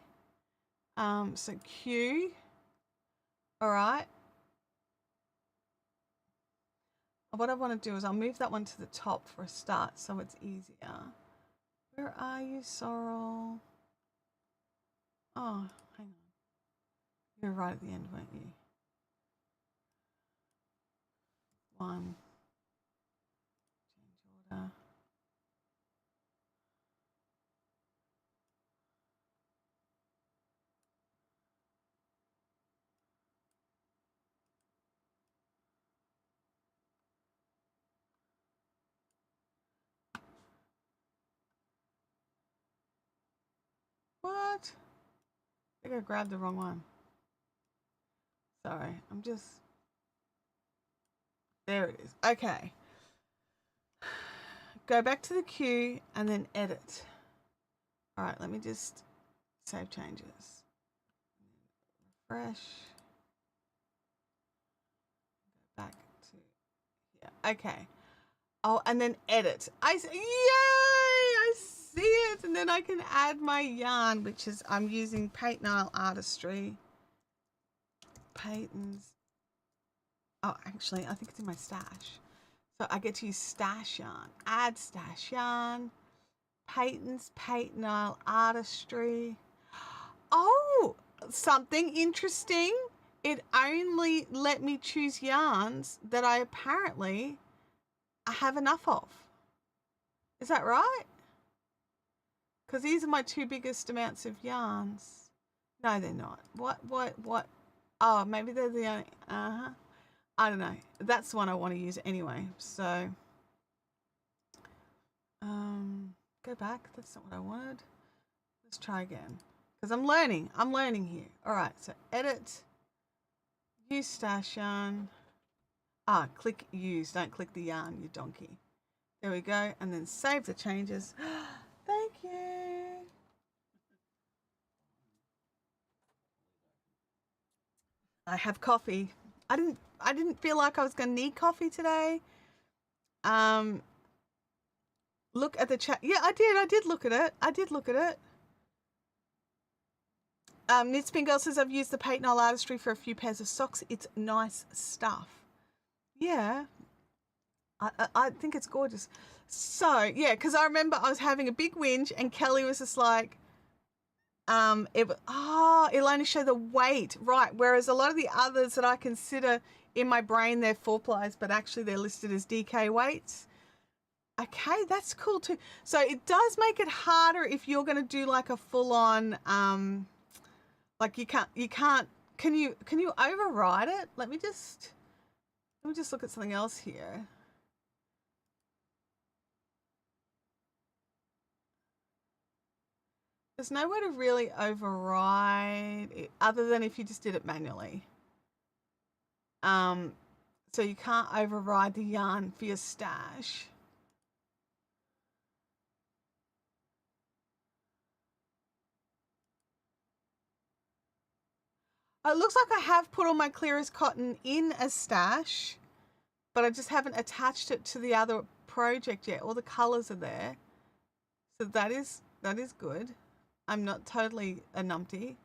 So queue. All right. what I want to do is I'll move that one to the top for a start so it's easier. Where are you, Sorrel? Oh, hang on. You were right at the end, weren't you? One. Change order. What? I think I grabbed the wrong one. Sorry, I'm just... There it is. Okay. Go back to the queue and then edit. All right, let me just save changes. Refresh. Go back to here. Okay. Oh, and then edit. Yay! I see it. And then I can add my yarn, which is I'm using Paint Nile Artistry. Peyton's. Oh, actually, I think it's in my stash. So I get to use stash yarn. Add stash yarn. Peyton's Paint Nile Artistry. Oh, something interesting. It only let me choose yarns that I have enough of. Is that right? Because these are my two biggest amounts of yarns. No, they're not. What? Oh, maybe they're the only, I don't know. That's the one I want to use anyway. So, go back. That's not what I wanted. Let's try again. Because I'm learning here. All right, so edit, use stash yarn. Click use, don't click the yarn, you donkey. There we go, and then save the changes. Thank you. I have coffee. I didn't feel like I was gonna need coffee today. Look at the chat. Yeah, I did look at it. Knitspin Girl says, I've used the Paint Nile Artistry for a few pairs of socks. It's nice stuff. Yeah. I think it's gorgeous. So, yeah, because I remember I was having a big whinge and Kelly was just like, it'll only show the weight. Right, whereas a lot of the others that I consider in my brain, they're 4-plies, but actually they're listed as DK weights. Okay, that's cool too. So it does make it harder if you're going to do like a full-on... like you can't, can you override it? Let me just look at something else here. There's no way to really override it other than if you just did it manually. So you can't override the yarn for your stash. It looks like I have put all my clearest cotton in as stash, but I just haven't attached it to the other project yet. All the colors are there. So that is good. I'm not totally a numpty.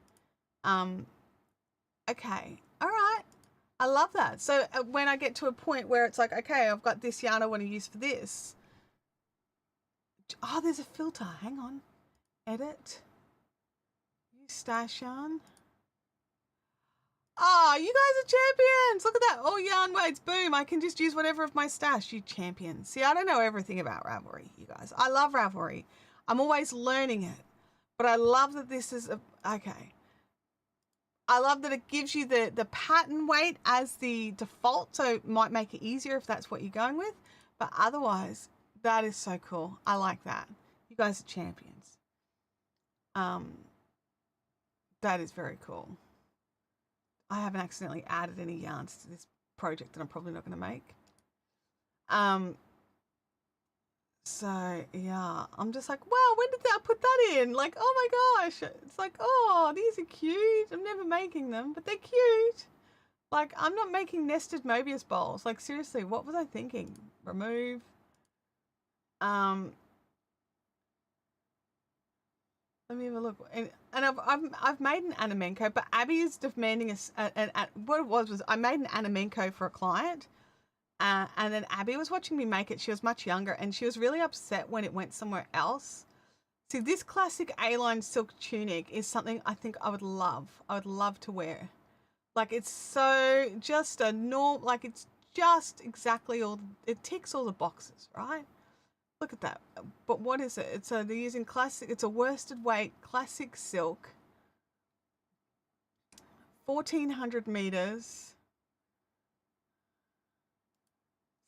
Okay. All right. I love that. So when I get to a point where it's like, okay, I've got this yarn I want to use for this. Oh, there's a filter. Hang on. Edit. Use stash yarn. Oh, you guys are champions. Look at that. All yarn weights. Boom. I can just use whatever of my stash. You champions. See, I don't know everything about Ravelry, you guys. I love Ravelry. I'm always learning it. But I love that this is okay. I love that it gives you the pattern weight as the default, so it might make it easier if that's what you're going with. But otherwise, that is so cool. I like that. You guys are champions. That is very cool. I haven't accidentally added any yarns to this project that I'm probably not going to make. So yeah, I'm just like, wow, when did I put that in? Like, oh my gosh, it's like, oh, these are cute. I'm never making them, but they're cute. Like, I'm not making nested Mobius bowls. Like, seriously, what was I thinking? Remove. Let me have a look. And I've made an Anamenko, but Abby is demanding what it was I made an Anamenko for a client, And then Abby was watching me make it. She was much younger, and she was really upset when it went somewhere else. See, this classic A-line silk tunic is something I think I would love. I would love to wear. Like, it's so just a norm, like it's just exactly all, it ticks all the boxes, right? Look at that. But what is it? It's they're using classic, it's a worsted weight classic silk, 1400 meters.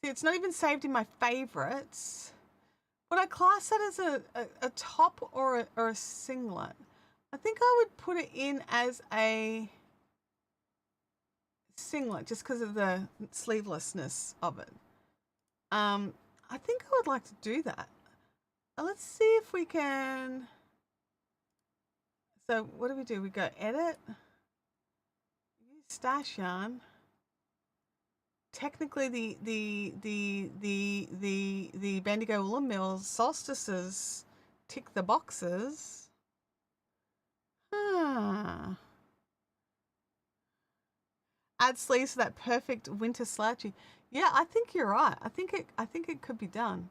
See, it's not even saved in my favorites. Would I class that as a top or a singlet? I think I would put it in as a singlet just because of the sleevelessness of it. I think I would like to do that. Let's see if we can. So what do? We go edit, use stash yarn. Technically, the Bendigo Woolen Mills solstices tick the boxes. Add sleeves for that perfect winter slouchy. Yeah, I think you're right. I think it could be done.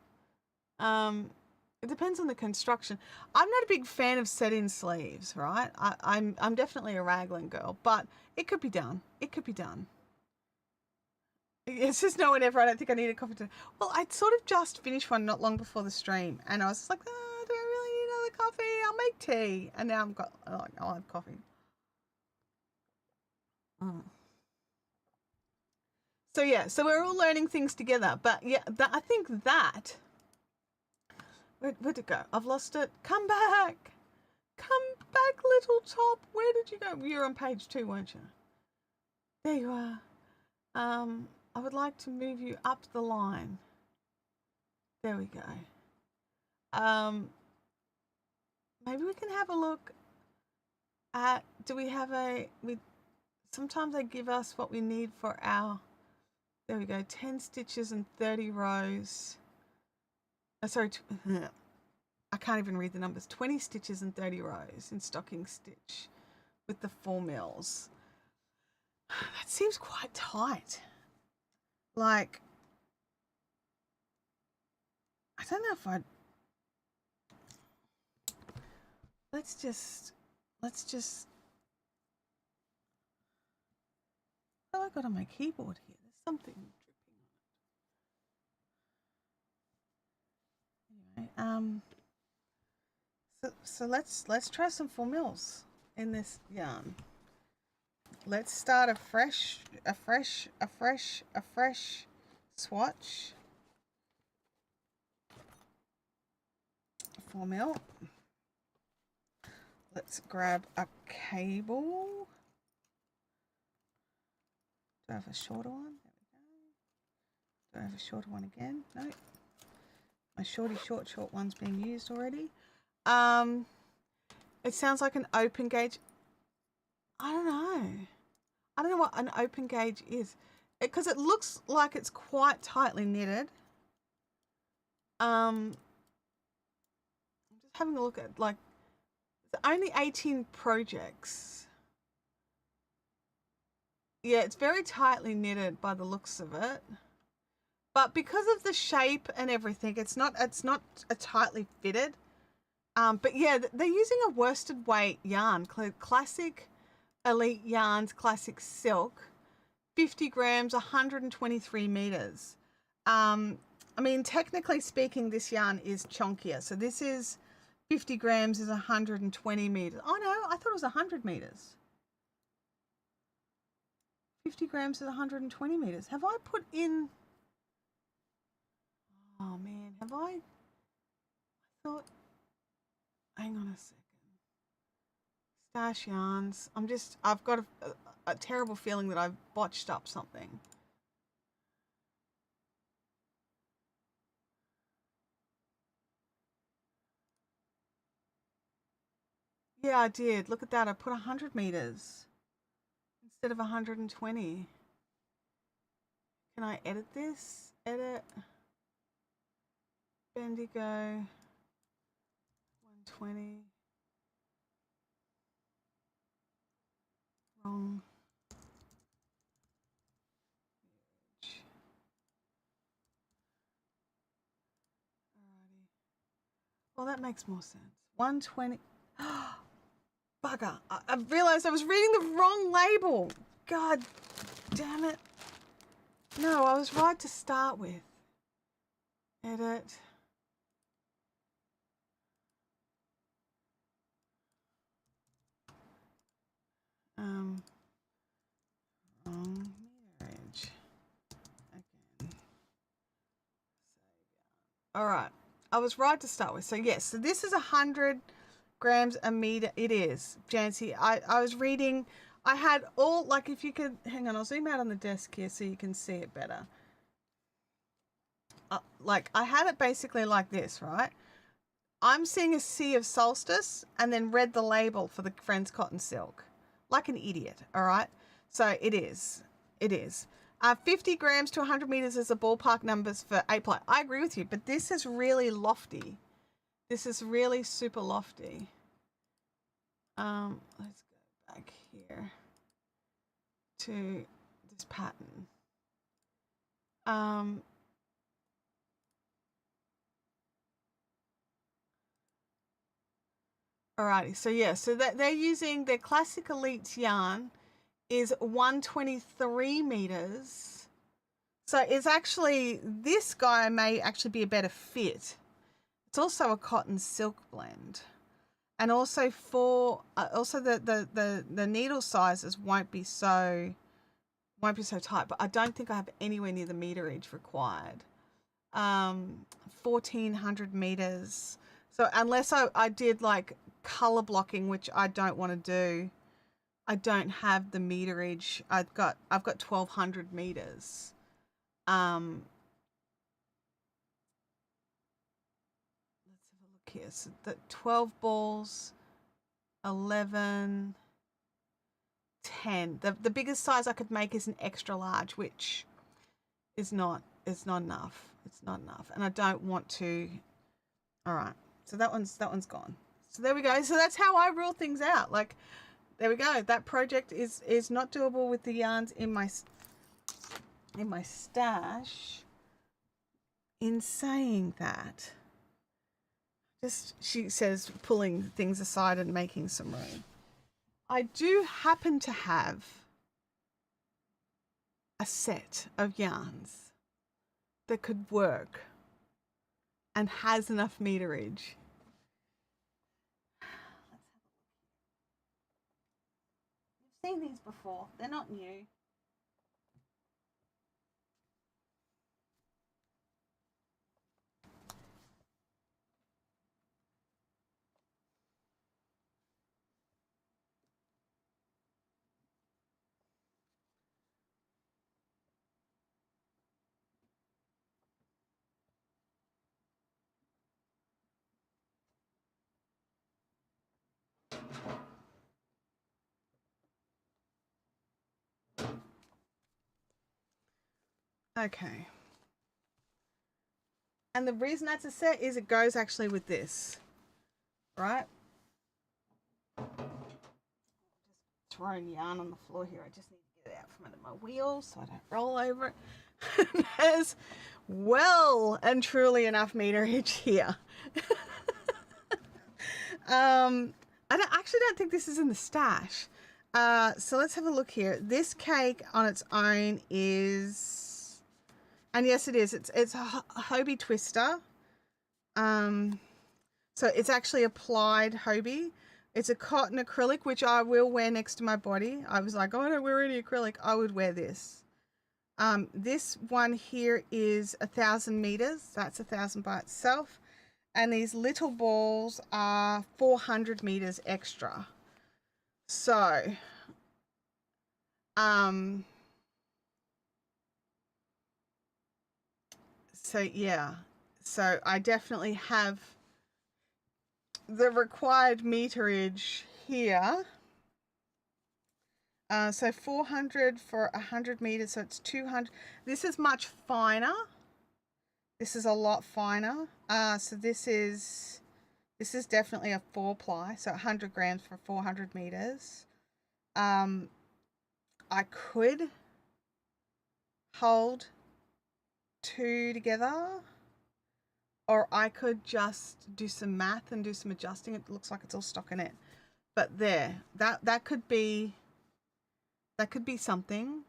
It depends on the construction. I'm not a big fan of set-in sleeves, right? I'm definitely a raglan girl, but it could be done. It could be done. It's just no one ever. I don't think I need a coffee today. Well, I'd sort of just finished one not long before the stream, and I was just like, oh, do I really need another coffee? I'll make tea, and now I'll have coffee. So yeah, so we're all learning things together. But yeah, I think that. Where'd it go? I've lost it. Come back. Come back, little top. Where did you go? You were on page 2, weren't you? There you are. I would like to move you up the line. There we go. Maybe we can have a look at, do we have sometimes they give us what we need for our, there we go, 10 stitches and 30 rows. Sorry, I can't even read the numbers. 20 stitches and 30 rows in stocking stitch with the 4 mils. That seems quite tight. Like, I don't know if I'd, let's just, what have I got on my keyboard here? There's something dripping on it. Anyway, so let's try some 4 mils in this yarn. Let's start a fresh swatch. 4 mil. Let's grab a cable. Do I have a shorter one? There we go. Do I have a shorter one again? No. My short one's being used already. It sounds like an open gauge. I don't know what an open gauge is, because it looks like it's quite tightly knitted. I'm just having a look at, like, it's only 18 projects. Yeah, it's very tightly knitted by the looks of it. But because of the shape and everything, it's not a tightly fitted. But yeah, they're using a worsted weight yarn, classic Elite Yarns Classic Silk, 50 grams, 123 meters. I mean, technically speaking, this yarn is chunkier. So this is 50 grams is 120 meters. Oh no, I thought it was 100 meters. 50 grams is 120 meters. Have I put in? Oh man, have I thought, hang on a second. Stash yarns. I've got a terrible feeling that I've botched up something. Yeah, I did. Look at that. I put 100 meters instead of 120. Can I edit this? Edit. Bendigo. 120. Wrong. Well, that makes more sense. 120. Bugger. I realized I was reading the wrong label. God damn it. No, I was right to start with. Edit. Wrong meterage. Again. All right. I was right to start with. So yes, so this is 100 grams a meter. It is, Jancy. I was reading, I had all, like, if you could, hang on, I'll zoom out on the desk here so you can see it better. Like, I had it basically like this, right? I'm seeing a sea of solstice and then read the label for the Friends Cotton Silk. Like an idiot, all right? So it is. It is. 50 grams to 100 meters is the ballpark numbers for 8-ply. I agree with you, but this is really lofty. This is really super lofty. Let's go back here to this pattern. Alrighty, so yeah, so that they're using their Classic Elites yarn is 123 meters. So it's actually, this guy may actually be a better fit. It's also a cotton silk blend. And also for also the needle sizes won't be so tight, but I don't think I have anywhere near the meterage required. 1400 meters. So unless I did like color blocking, which I don't want to do, I don't have the meterage. I've got 1200 meters. Let's have a look here. So the 12 balls, 11, 10. The biggest size I could make is an extra large, which is not enough. It's not enough. And I don't want to. All right. So that one's gone. So there we go. So that's how I rule things out. Like, there we go. That project is not doable with the yarns in my stash. In saying that, just, she says, pulling things aside and making some room. I do happen to have a set of yarns that could work and has enough meterage. You've seen these before. They're not new. Okay. And the reason that's a set is it goes actually with this, right? Just throwing yarn on the floor here. I just need to get it out from under my wheels so I don't roll over it. There's well and truly enough meterage here. I actually don't think this is in the stash. So let's have a look here. This cake on its own is, and yes, it is. It's a Hobie twister. So it's actually applied Hobie. It's a cotton acrylic, which I will wear next to my body. I was like, oh, I don't wear any acrylic. I would wear this. This one here is 1,000 meters. That's 1,000 by itself. And these little balls are 400 meters extra. So, yeah. So I definitely have the required meterage here. So 400 for 100 meters, so it's 200. This is much finer. This is a lot finer. So this is definitely a 4-ply, so 100 grams for 400 meters. I could hold two together, or I could just do some math and do some adjusting. It looks like it's all stuck in it. But there, that could be something.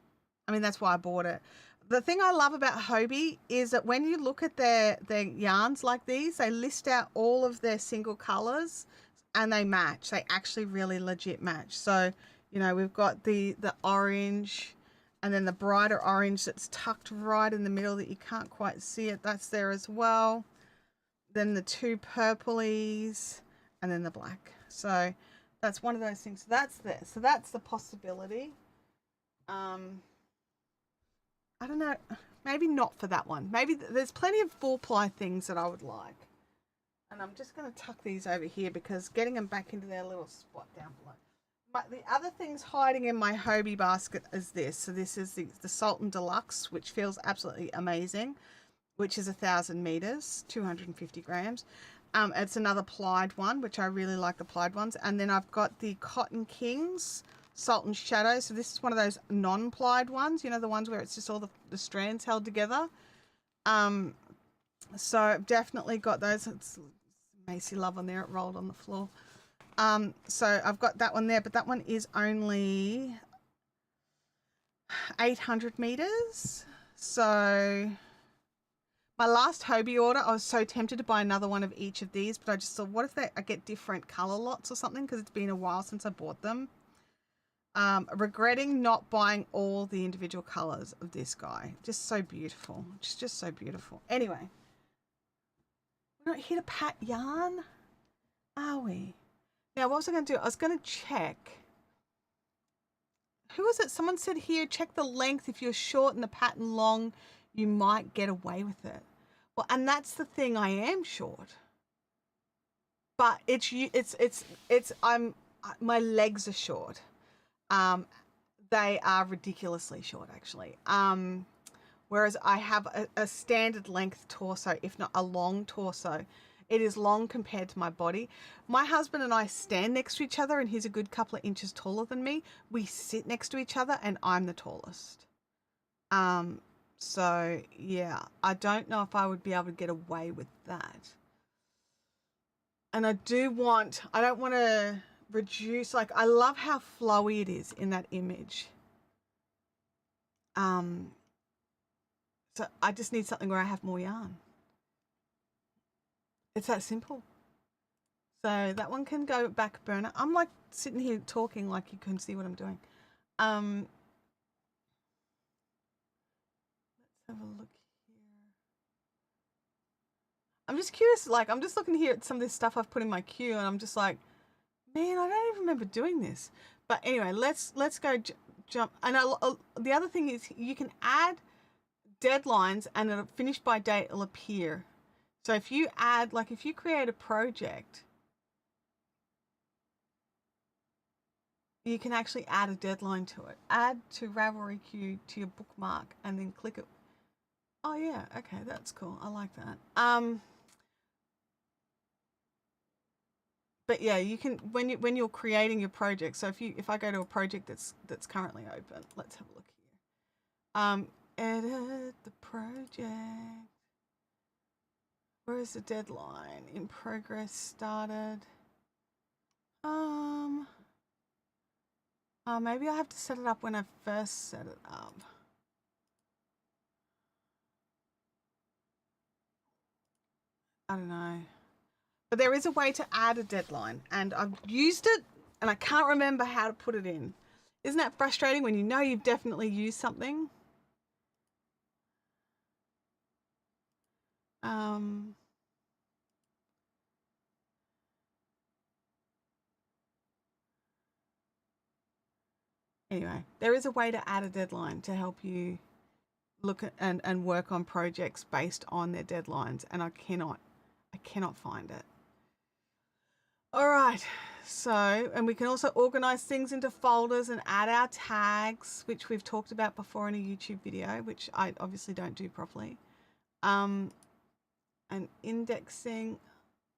I mean, that's why I bought it. The thing I love about Hobie is that when you look at their yarns like these, they list out all of their single colors and they match. They actually really legit match. So, you know, we've got the orange and then the brighter orange that's tucked right in the middle that you can't quite see it. That's there as well. Then the two purplies and then the black. So that's one of those things. So that's there. So that's the possibility. I don't know, maybe not for that one. Maybe there's plenty of 4-ply things that I would like. And I'm just going to tuck these over here because getting them back into their little spot down below. But the other things hiding in my Hobie basket is this. So this is the Sultan Deluxe, which feels absolutely amazing, which is 1,000 meters, 250 grams. It's another plied one, which I really like the plied ones. And then I've got the Cotton Kings Sultan Shadow. So this is one of those non-plied ones, you know, the ones where it's just all the strands held together. So I've definitely got those. It's Macy Love on there. It rolled on the floor. So I've got that one there, but that one is only 800 meters. So my last Hobie order, I was so tempted to buy another one of each of these, but I just thought, what if I get different color lots or something? Because it's been a while since I bought them. Regretting not buying all the individual colors of this guy. Just so beautiful. Just so beautiful. Anyway, we're not here to pat yarn, are we? Now, what was I going to do? I was going to check. Who was it? Someone said here, check the length. If you're short and the pattern long, you might get away with it. Well, and that's the thing. I am short, but my legs are short. They are ridiculously short, actually. Whereas I have a standard length torso, if not a long torso. It is long compared to my body. My husband and I stand next to each other and he's a good couple of inches taller than me. We sit next to each other and I'm the tallest. So yeah, I don't know if I would be able to get away with that. And I don't want to reduce, like, I love how flowy it is in that image. So I just need something where I have more yarn. It's that simple. So that one can go back burner. I'm like sitting here talking like you can see what I'm doing. Let's have a look here. I'm just curious, like I'm just looking here at some of this stuff I've put in my queue and I'm just like, man, I don't even remember doing this. But anyway, let's go jump. And the other thing is you can add deadlines and a finish by date will appear. So if you add, like if you create a project, you can actually add a deadline to it. Add to Ravelry queue to your bookmark and then click it. Oh yeah, okay, that's cool. I like that. But yeah, you can when you're creating your project. So if I go to a project that's currently open, let's have a look here. Edit the project. Where is the deadline? In progress started. Maybe I have to set it up when I first set it up. I don't know. But there is a way to add a deadline and I've used it and I can't remember how to put it in. Isn't that frustrating when you know you've definitely used something? Anyway, there is a way to add a deadline to help you look at and work on projects based on their deadlines, and I cannot find it. All right, so, and we can also organize things into folders and add our tags, which we've talked about before in a YouTube video, which I obviously don't do properly. And indexing,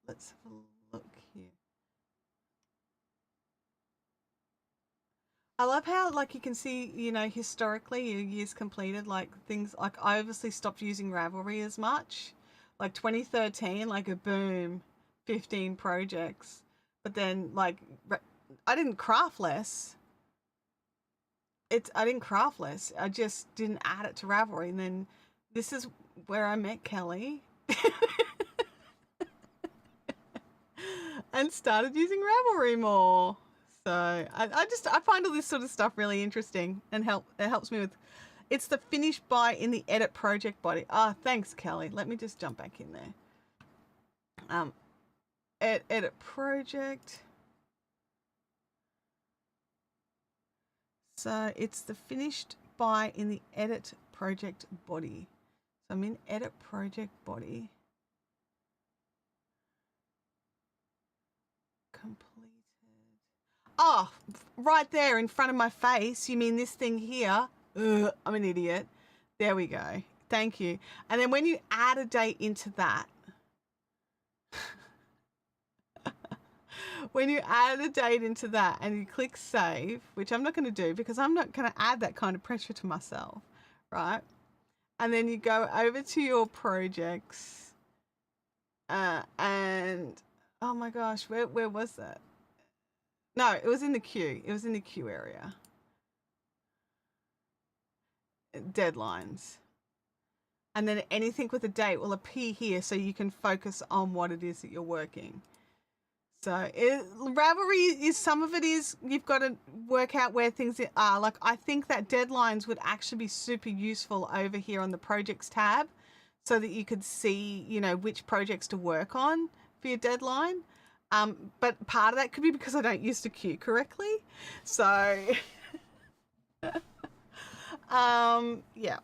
let's have a look here. I love how, like, you can see, you know, historically your years completed, like things like I obviously stopped using Ravelry as much, like 2013, like a boom, 15 projects. But then like I didn't craft less. I didn't craft less. I just didn't add it to Ravelry. And then this is where I met Kelly and started using Ravelry more. So I find all this sort of stuff really interesting and it helps me with. It's the finish by in the edit project body. Ah, thanks, Kelly. Let me just jump back in there. Edit project. So it's the finished by in the edit project body. So I'm in edit project body. Completed. Oh, right there in front of my face. You mean this thing here? Ugh, I'm an idiot. There we go. Thank you. And then when you add a date into that, when you add a date into that and you click save, which I'm not going to do because I'm not going to add that kind of pressure to myself, right? And then you go over to your projects and oh my gosh, where was that? No, it was in the queue. It was in the queue area. Deadlines. And then anything with a date will appear here so you can focus on what it is that you're working. So Ravelry is, some of it is, you've got to work out where things are. Like I think that deadlines would actually be super useful over here on the projects tab so that you could see, you know, which projects to work on for your deadline. But part of that could be because I don't use the queue correctly. So, yeah.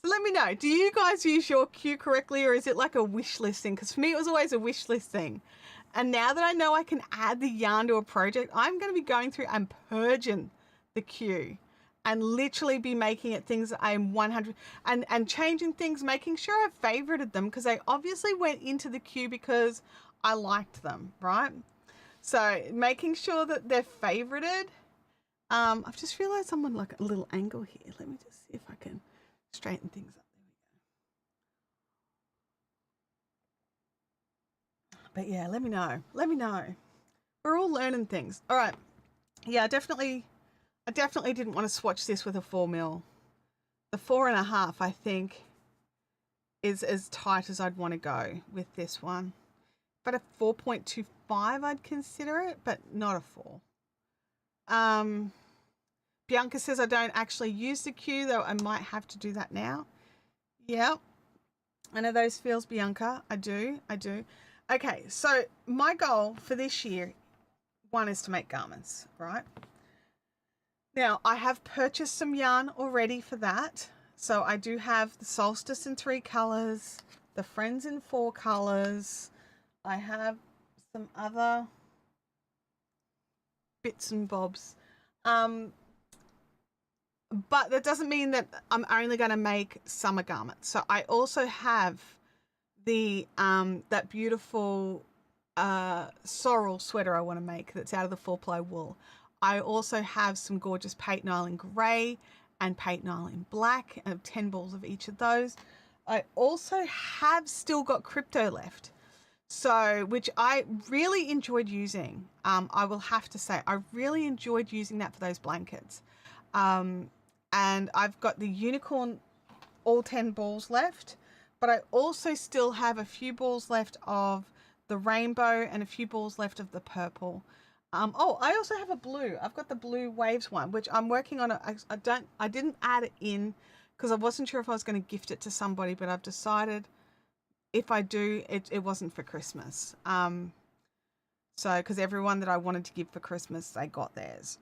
So let me know, do you guys use your queue correctly or is it like a wish list thing? Because for me, it was always a wish list thing. And now that I know I can add the yarn to a project, I'm going to be going through and purging the queue and literally be making it things that I'm 100 and changing things, making sure I've favorited them because they obviously went into the queue because I liked them, right? So making sure that they're favorited. I've just realized I'm on like a little angle here. Let me just see if I can straighten things up. But yeah, let me know. Let me know. We're all learning things. All right. Yeah, I definitely didn't want to swatch this with a 4 mil. The 4.5, I think, is as tight as I'd want to go with this one. But a 4.25, I'd consider it, but not a 4. Bianca says I don't actually use the queue, though I might have to do that now. Yeah. I know those feels, Bianca. I do. Okay, so my goal for this year, one is to make garments, right? Now, I have purchased some yarn already for that. So I do have the Solstice in 3 colors, the Friends in 4 colors. I have some other bits and bobs. But that doesn't mean that I'm only going to make summer garments. So I also have the that beautiful sorrel sweater I want to make that's out of the 4-ply wool. I also have some gorgeous Paint Nile in grey and Paint Nile in black. I have 10 balls of each of those. I also have still got crypto left, so which I really enjoyed using. I will have to say I really enjoyed using that for those blankets. And I've got the unicorn, all 10 balls left. But I also still have a few balls left of the rainbow and a few balls left of the purple. Oh, I also have a blue. I've got the blue waves one, which I'm working on. I didn't add it in because I wasn't sure if I was going to gift it to somebody, but I've decided if I do, it wasn't for Christmas. So, because everyone that I wanted to give for Christmas, they got theirs.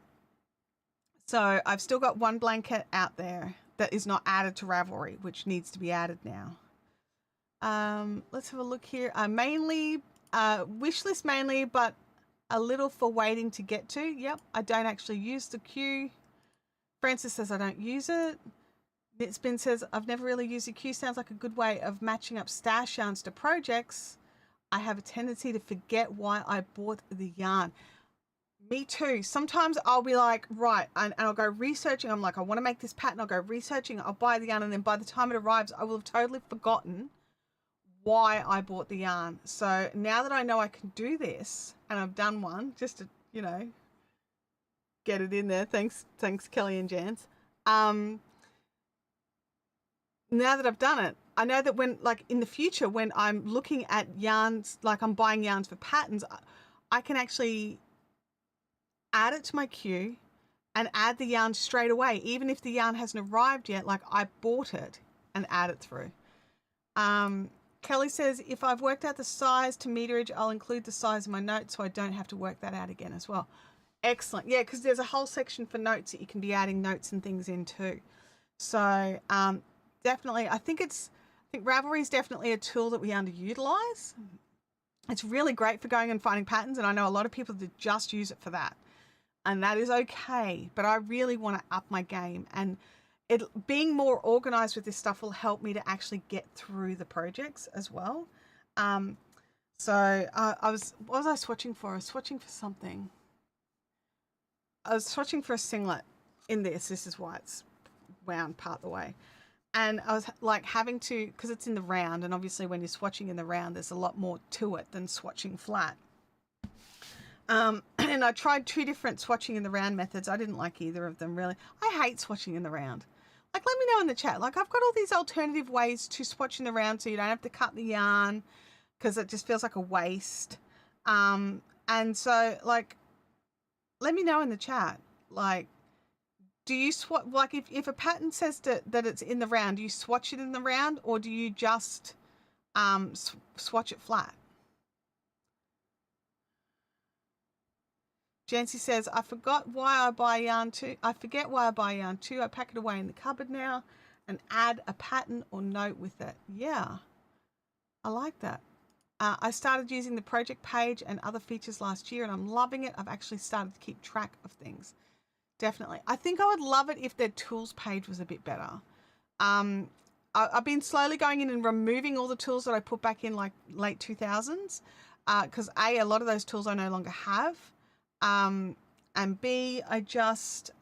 So I've still got one blanket out there that is not added to Ravelry, which needs to be added now. Let's have a look here. Mainly wish list mainly, but a little for waiting to get to. Yep, I don't actually use the queue. Francis says I don't use it. Knitspin says I've never really used the queue. Sounds like a good way of matching up stash yarns to projects. I have a tendency to forget why I bought the yarn. Me too. Sometimes I'll be like, right, and I'll go researching. I'm like, I want to make this pattern. I'll go researching. I'll buy the yarn, and then by the time it arrives, I will have totally forgotten why I bought the yarn. So now that I know I can do this, and I've done one just to, you know, get it in there. Thanks, Kelly and Jans. Now that I've done it, I know that when, like in the future, when I'm looking at yarns, like I'm buying yarns for patterns, I can actually add it to my queue and add the yarn straight away, even if the yarn hasn't arrived yet. Like I bought it and add it through. Kelly says, if I've worked out the size to meterage, I'll include the size in my notes so I don't have to work that out again as well. Excellent. Yeah, because there's a whole section for notes that you can be adding notes and things in too. So definitely, I think Ravelry is definitely a tool that we underutilize. It's really great for going and finding patterns, and I know a lot of people that just use it for that, and that is okay. But I really want to up my game, and being more organized with this stuff will help me to actually get through the projects as well. So what was I swatching for? I was swatching for something. I was swatching for a singlet in this. This is why it's wound part the way. And I was like having to, because it's in the round, and obviously when you're swatching in the round, there's a lot more to it than swatching flat. And I tried 2 different swatching in the round methods. I didn't like either of them really. I hate swatching in the round. Like, let me know in the chat. Like, I've got all these alternative ways to swatch in the round so you don't have to cut the yarn, because it just feels like a waste. And so, like, let me know in the chat. Like, do you swatch, like if a pattern says that it's in the round, do you swatch it in the round, or do you just swatch it flat? Jancy says, I forget why I buy yarn too. I pack it away in the cupboard now and add a pattern or note with it. Yeah, I like that. I started using the project page and other features last year, and I'm loving it. I've actually started to keep track of things. Definitely. I think I would love it if their tools page was a bit better. I've been slowly going in and removing all the tools that I put back in like late 2000s, because A, a lot of those tools I no longer have. And B, I just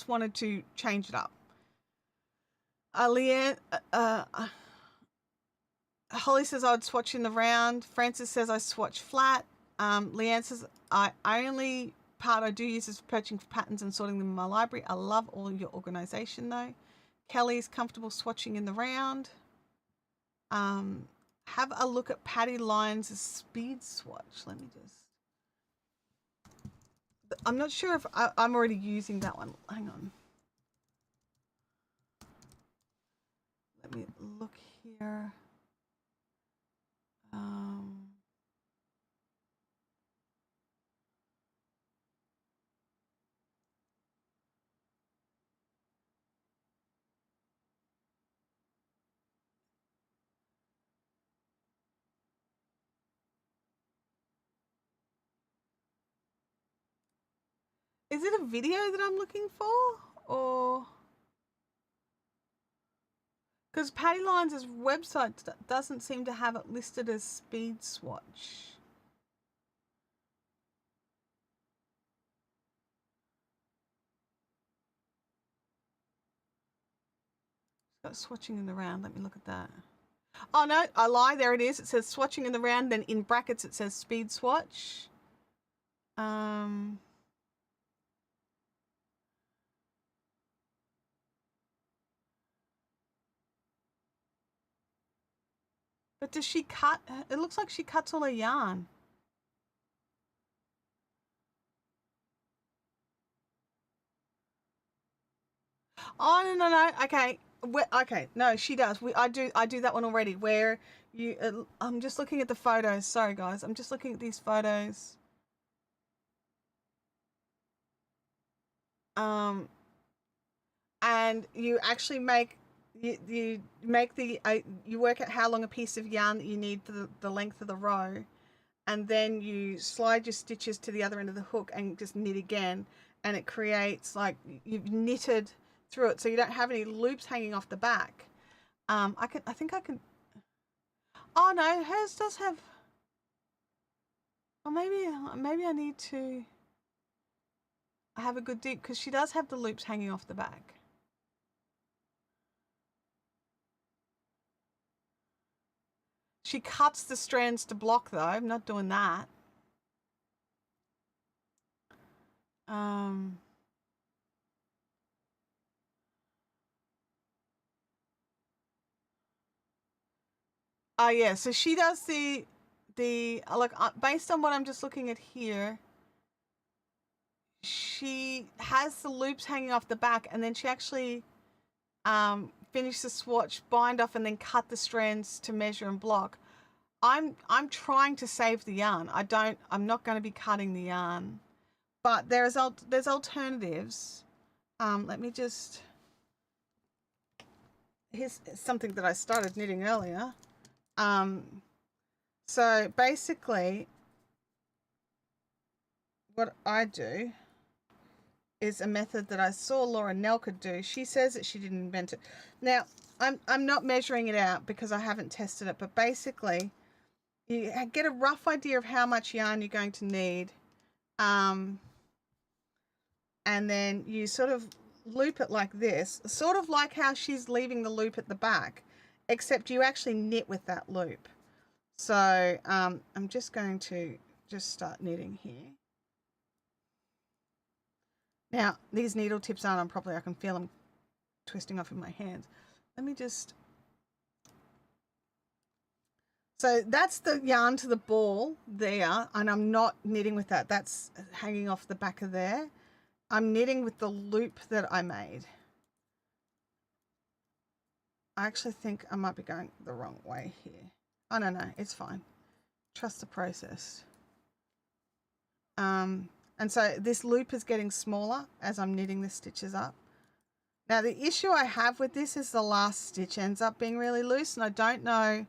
wanted to change it up. Leanne, Holly says I would swatch in the round. Francis says I swatch flat. Leanne says I only part I do use is searching for patterns and sorting them in my library. I love all your organization though. Kelly's comfortable swatching in the round. Have a look at Patty Lyons' speed swatch. Let me just. I'm not sure if I'm already using that one. Hang on. Let me look here. Is it a video that I'm looking for, or because Patty Lyons' website doesn't seem to have it listed as speed swatch? Got swatching in the round. Let me look at that. Oh no, I lie. There it is. It says swatching in the round. Then in brackets it says speed swatch. But does she cut? It looks like she cuts all her yarn. Oh no. Okay. Okay. No, she does. I do that one already. Where you? I'm just looking at the photos. Sorry guys. I'm just looking at these photos. And you actually make you make the you work out how long a piece of yarn that you need for the length of the row, and then you slide your stitches to the other end of the hook and just knit again, and it creates like you've knitted through it, so you don't have any loops hanging off the back. I think I can. Oh no, hers does have. Or maybe I need to have a good dip, because she does have the loops hanging off the back. She cuts the strands to block though. I'm not doing that. Oh yeah, so she does the like based on what I'm just looking at here, she has the loops hanging off the back, and then she actually finish the swatch, bind off, and then cut the strands to measure and block. I'm trying to save the yarn. I'm not going to be cutting the yarn, but there's alternatives. Let me just. Here's something that I started knitting earlier. So basically, what I do is a method that I saw Laura Nelka do. She says that she didn't invent it. Now, I'm not measuring it out because I haven't tested it, but basically, you get a rough idea of how much yarn you're going to need, and then you sort of loop it like this, sort of like how she's leaving the loop at the back, except you actually knit with that loop. So I'm just going to just start knitting here. Now, these needle tips aren't on properly. I can feel them twisting off in my hands. Let me just... So that's the yarn to the ball there, and I'm not knitting with that. That's hanging off the back of there. I'm knitting with the loop that I made. I actually think I might be going the wrong way here. Oh, no, it's fine. Trust the process. And so this loop is getting smaller as I'm knitting the stitches up. Now, the issue I have with this is the last stitch ends up being really loose, and I don't know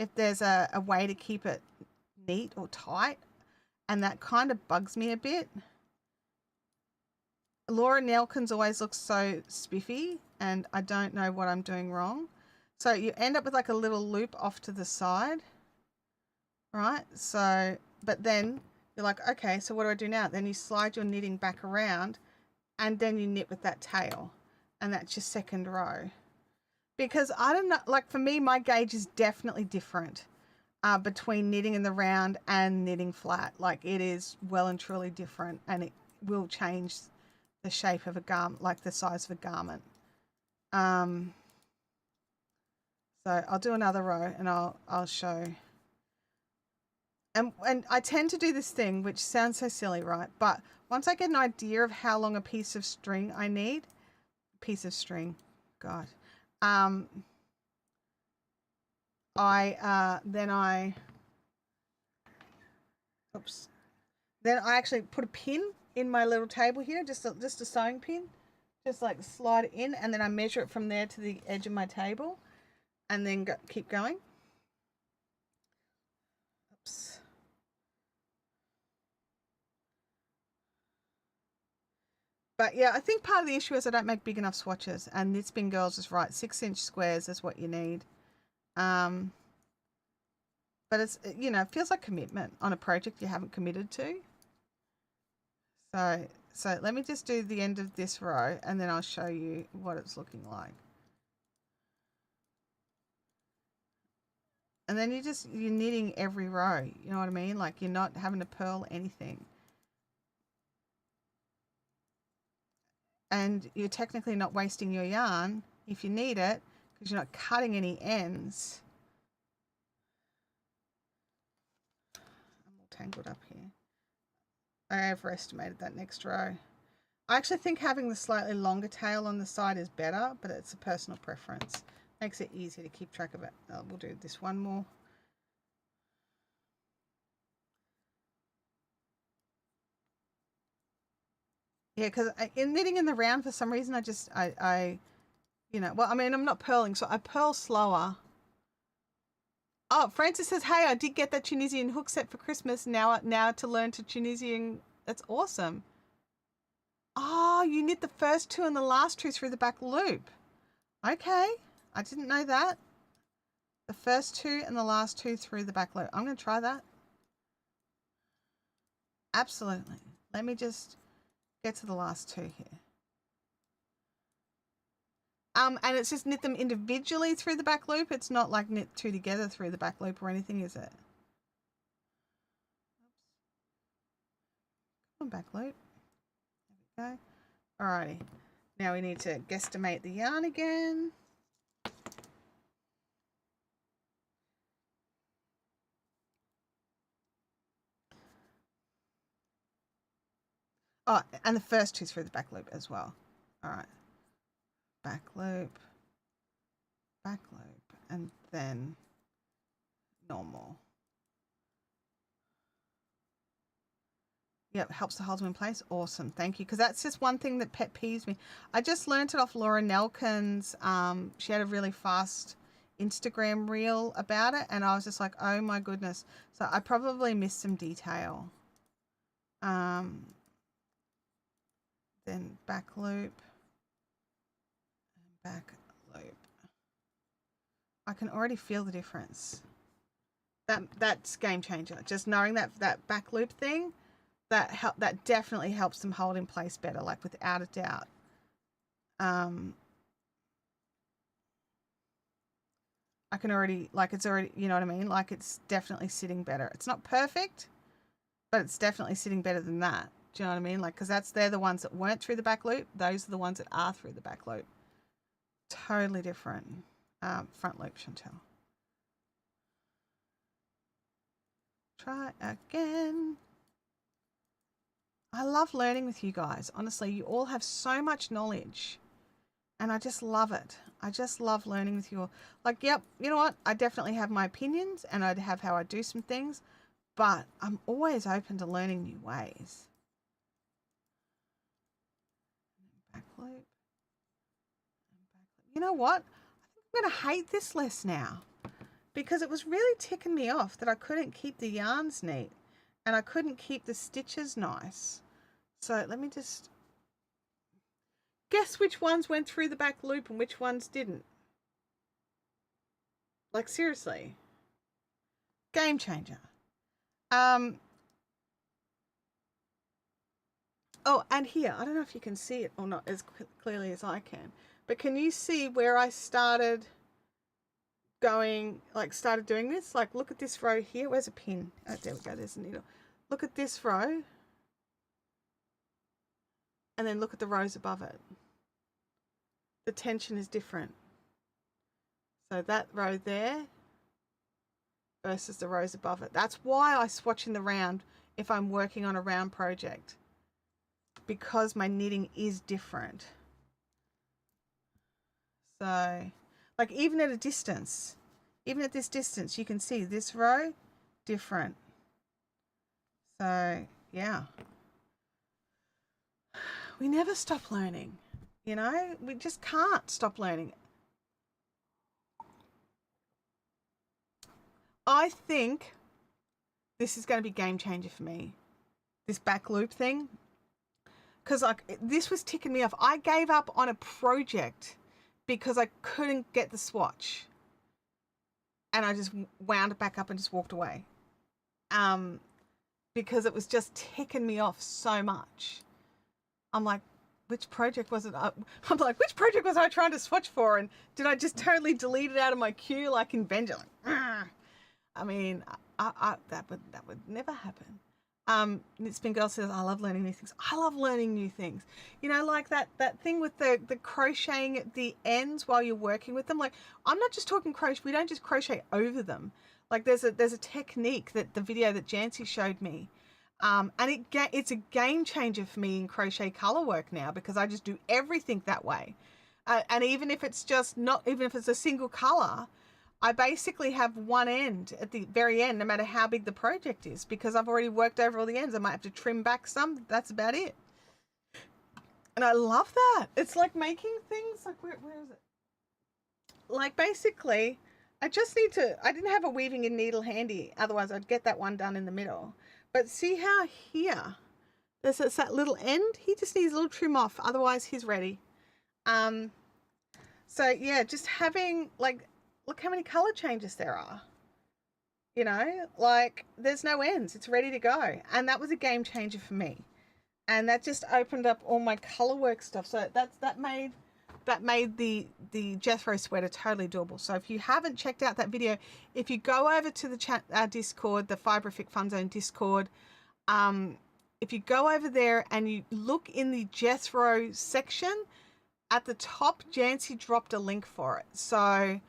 if there's a way to keep it neat or tight, and that kind of bugs me a bit. Laura Nelkins always looks so spiffy, and I don't know what I'm doing wrong. So you end up with like a little loop off to the side, right? So, but then you're like, okay, so what do I do now? Then you slide your knitting back around, and then you knit with that tail, and that's your second row. Because I don't know, like for me, my gauge is definitely different between knitting in the round and knitting flat. Like it is well and truly different, and it will change the shape of a garment, like the size of a garment. So I'll do another row and I'll show. And I tend to do this thing, which sounds so silly, right? But once I get an idea of how long a piece of string I need, God, then I actually put a pin in my little table here, just a sewing pin, just like slide it in, and then I measure it from there to the edge of my table, and then keep going. Oops. But yeah, I think part of the issue is I don't make big enough swatches, and Knit Spin Girls is right. 6-inch squares is what you need. But it's, you know, it feels like commitment on a project you haven't committed to. So let me just do the end of this row, and then I'll show you what it's looking like. And then you're knitting every row, you know what I mean? Like you're not having to purl anything. And you're technically not wasting your yarn if you need it, because you're not cutting any ends. I'm all tangled up here. I overestimated that next row. I actually think having the slightly longer tail on the side is better, but it's a personal preference. Makes it easy to keep track of it. We'll do this one more. Yeah, because in knitting in the round, for some reason, I you know, well, I mean, I'm not purling, so I purl slower. Oh, Francis says, hey, I did get that Tunisian hook set for Christmas. Now to learn to Tunisian. That's awesome. Oh, you knit the first two and the last two through the back loop. Okay, I didn't know that. The first two and the last two through the back loop. I'm going to try that. Absolutely. Let me just get to the last two here. And it's just knit them individually through the back loop. It's not like knit two together through the back loop or anything, is it? Come on, back loop. There we go. Alrighty. Now we need to guesstimate the yarn again. Oh, and the first two through the back loop as well. All right. Back loop, and then normal. Yep, helps to hold them in place. Awesome, thank you. Because that's just one thing that pet peeves me. I just learned it off Laura Nelkin's. She had a really fast Instagram reel about it, and I was just like, oh my goodness. So I probably missed some detail. Then back loop, and back loop. I can already feel the difference. That's game changer. Just knowing that back loop thing, that definitely helps them hold in place better, like without a doubt. I can already, like, it's already, you know what I mean? Like, it's definitely sitting better. It's not perfect, but it's definitely sitting better than that. Do you know what I mean? Like, because they're the ones that weren't through the back loop. Those are the ones that are through the back loop. Totally different. Front loop, Chantel. Try again. I love learning with you guys. Honestly, you all have so much knowledge. And I just love it. I just love learning with you all. Like, yep, you know what? I definitely have my opinions and I have how I do some things. But I'm always open to learning new ways. Back loop. You know what? I think I'm going to hate this less now because it was really ticking me off that I couldn't keep the yarns neat and I couldn't keep the stitches nice. So let me just guess which ones went through the back loop and which ones didn't. Like, seriously. Game changer. Oh, and here, I don't know if you can see it or not as clearly as I can, but can you see where I started going, like started doing this? Like, look at this row here. Where's a pin? Oh, there we go. There's a needle. Look at this row. And then look at the rows above it. The tension is different. So that row there versus the rows above it. That's why I swatch in the round if I'm working on a round project. Because my knitting is different. So, like, even at a distance, even at this distance, you can see this row different. So, yeah. We never stop learning, you know? We just can't stop learning. I think this is going to be game changer for me. This back loop thing. Because, like, this was ticking me off. I gave up on a project because I couldn't get the swatch. And I just wound it back up and just walked away. Because it was just ticking me off so much. I'm like, which project was it? I'm like, which project was I trying to swatch for? And did I just totally delete it out of my queue like in Benja? Like, I mean, that would never happen. Knitspin Girl says, I love learning new things. I love learning new things. You know, like that thing with the crocheting at the ends while you're working with them. Like, I'm not just talking crochet. We don't just crochet over them. Like, there's a technique that the video that Jancy showed me. And it's a game changer for me in crochet color work now because I just do everything that way. And even if it's a single color, I basically have one end at the very end, no matter how big the project is, because I've already worked over all the ends. I might have to trim back some. That's about it. And I love that. It's like making things like, where is it? Like, basically, I didn't have a weaving and needle handy. Otherwise, I'd get that one done in the middle. But see how here, there's that little end? He just needs a little trim off. Otherwise, he's ready. So, yeah, just having, like, look how many color changes there are. You know, like, there's no ends. It's ready to go. And that was a game changer for me. And that just opened up all my color work stuff. So that made that made the Jethro sweater totally doable. So if you haven't checked out that video, if you go over to the Discord, the Fibrific Fun Zone Discord, if you go over there and you look in the Jethro section, at the top, Jancy dropped a link for it. So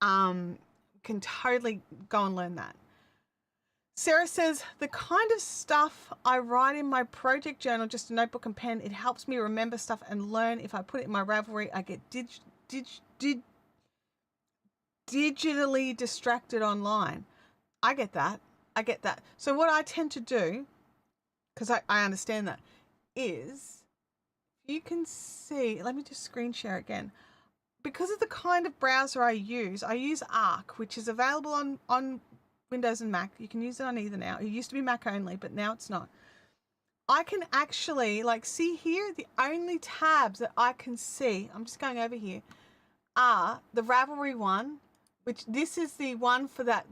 can totally go and learn that. Sarah says, the kind of stuff I write in my project journal, just a notebook and pen, it helps me remember stuff and learn. If I put it in my Ravelry, I get digitally distracted online. I get that. I get that. So what I tend to do, because I understand that, is you can see, let me just screen share again. Because of the kind of browser I use Arc, which is available on Windows and Mac. You can use it on either now. It used to be Mac only, but now it's not. I can actually, like, see here, the only tabs that I can see, I'm just going over here, are the Ravelry one, which this is the one for that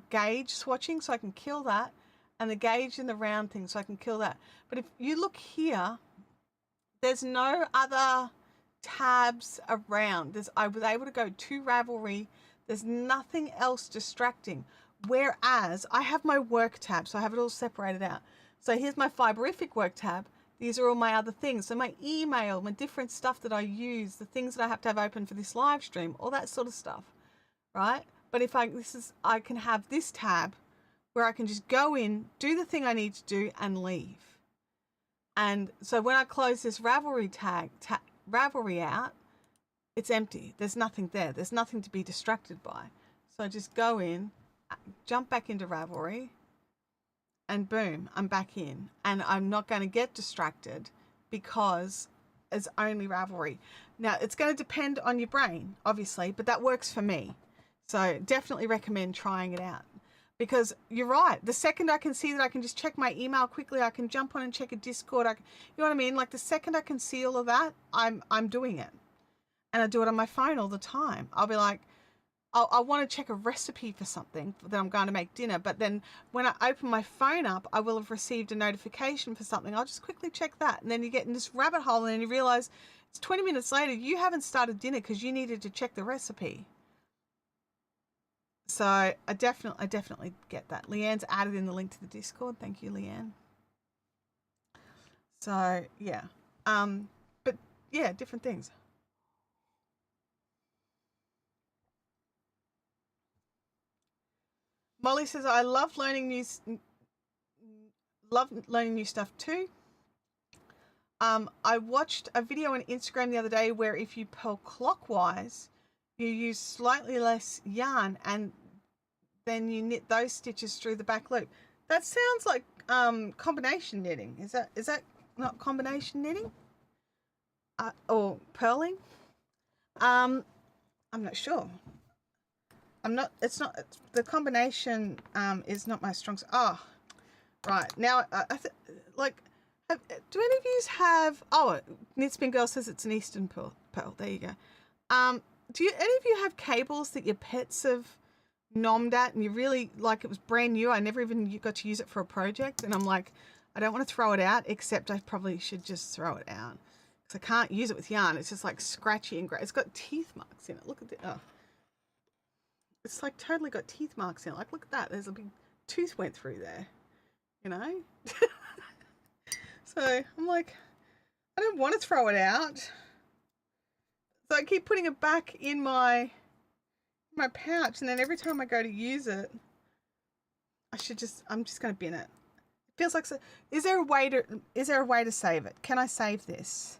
gauge swatching, so I can kill that, and the gauge and the round thing, so I can kill that. But if you look here, there's no other tabs around. I was able to go to Ravelry. There's nothing else distracting. Whereas I have my work tab, so I have it all separated out. So here's my Fibrific work tab. These are all my other things. So my email, my different stuff that I use, the things that I have to have open for this live stream, all that sort of stuff, right? But if I can have this tab where I can just go in, do the thing I need to do, and leave. And so when I close this Ravelry Ravelry out, it's empty. There's nothing there. There's nothing to be distracted by. So I just go in, jump back into Ravelry, and boom, I'm back in. And I'm not going to get distracted because it's only Ravelry. Now, it's going to depend on your brain, obviously, but that works for me. So definitely recommend trying it out. Because you're right, the second I can see that I can just check my email quickly, I can jump on and check a Discord, you know what I mean? Like the second I can see all of that, I'm doing it. And I do it on my phone all the time. I'll be like, I want to check a recipe for something that I'm going to make dinner, but then when I open my phone up, I will have received a notification for something. I'll just quickly check that. And then you get in this rabbit hole and then you realize it's 20 minutes later, you haven't started dinner because you needed to check the recipe. So I definitely get that. Leanne's added in the link to the Discord. Thank you, Leanne. So yeah, but yeah, different things. Molly says, I love learning new stuff too. I watched a video on Instagram the other day where if you pull clockwise, you use slightly less yarn and then you knit those stitches through the back loop. That sounds like combination knitting. Is that not combination knitting? Or purling? I'm not sure. It's not, the combination is not my strong. Oh, right. Now, do any of you have, Knit Spin Girl says it's an Eastern pearl. There you go. Do any of you have cables that your pets have nommed at and you really, like, it was brand new, I never even got to use it for a project, and I'm like, I don't want to throw it out, except I probably should just throw it out because I can't use it with yarn. It's just like scratchy and great. It's got teeth marks in it. Look at it. Oh. It's like totally got teeth marks in it. Like, look at that. There's a big tooth went through there, you know? So I'm like, I don't want to throw it out. So I keep putting it back in my pouch, and then every time I go to use it, I'm just going to bin it. It feels like, is there a way to save it? Can I save this?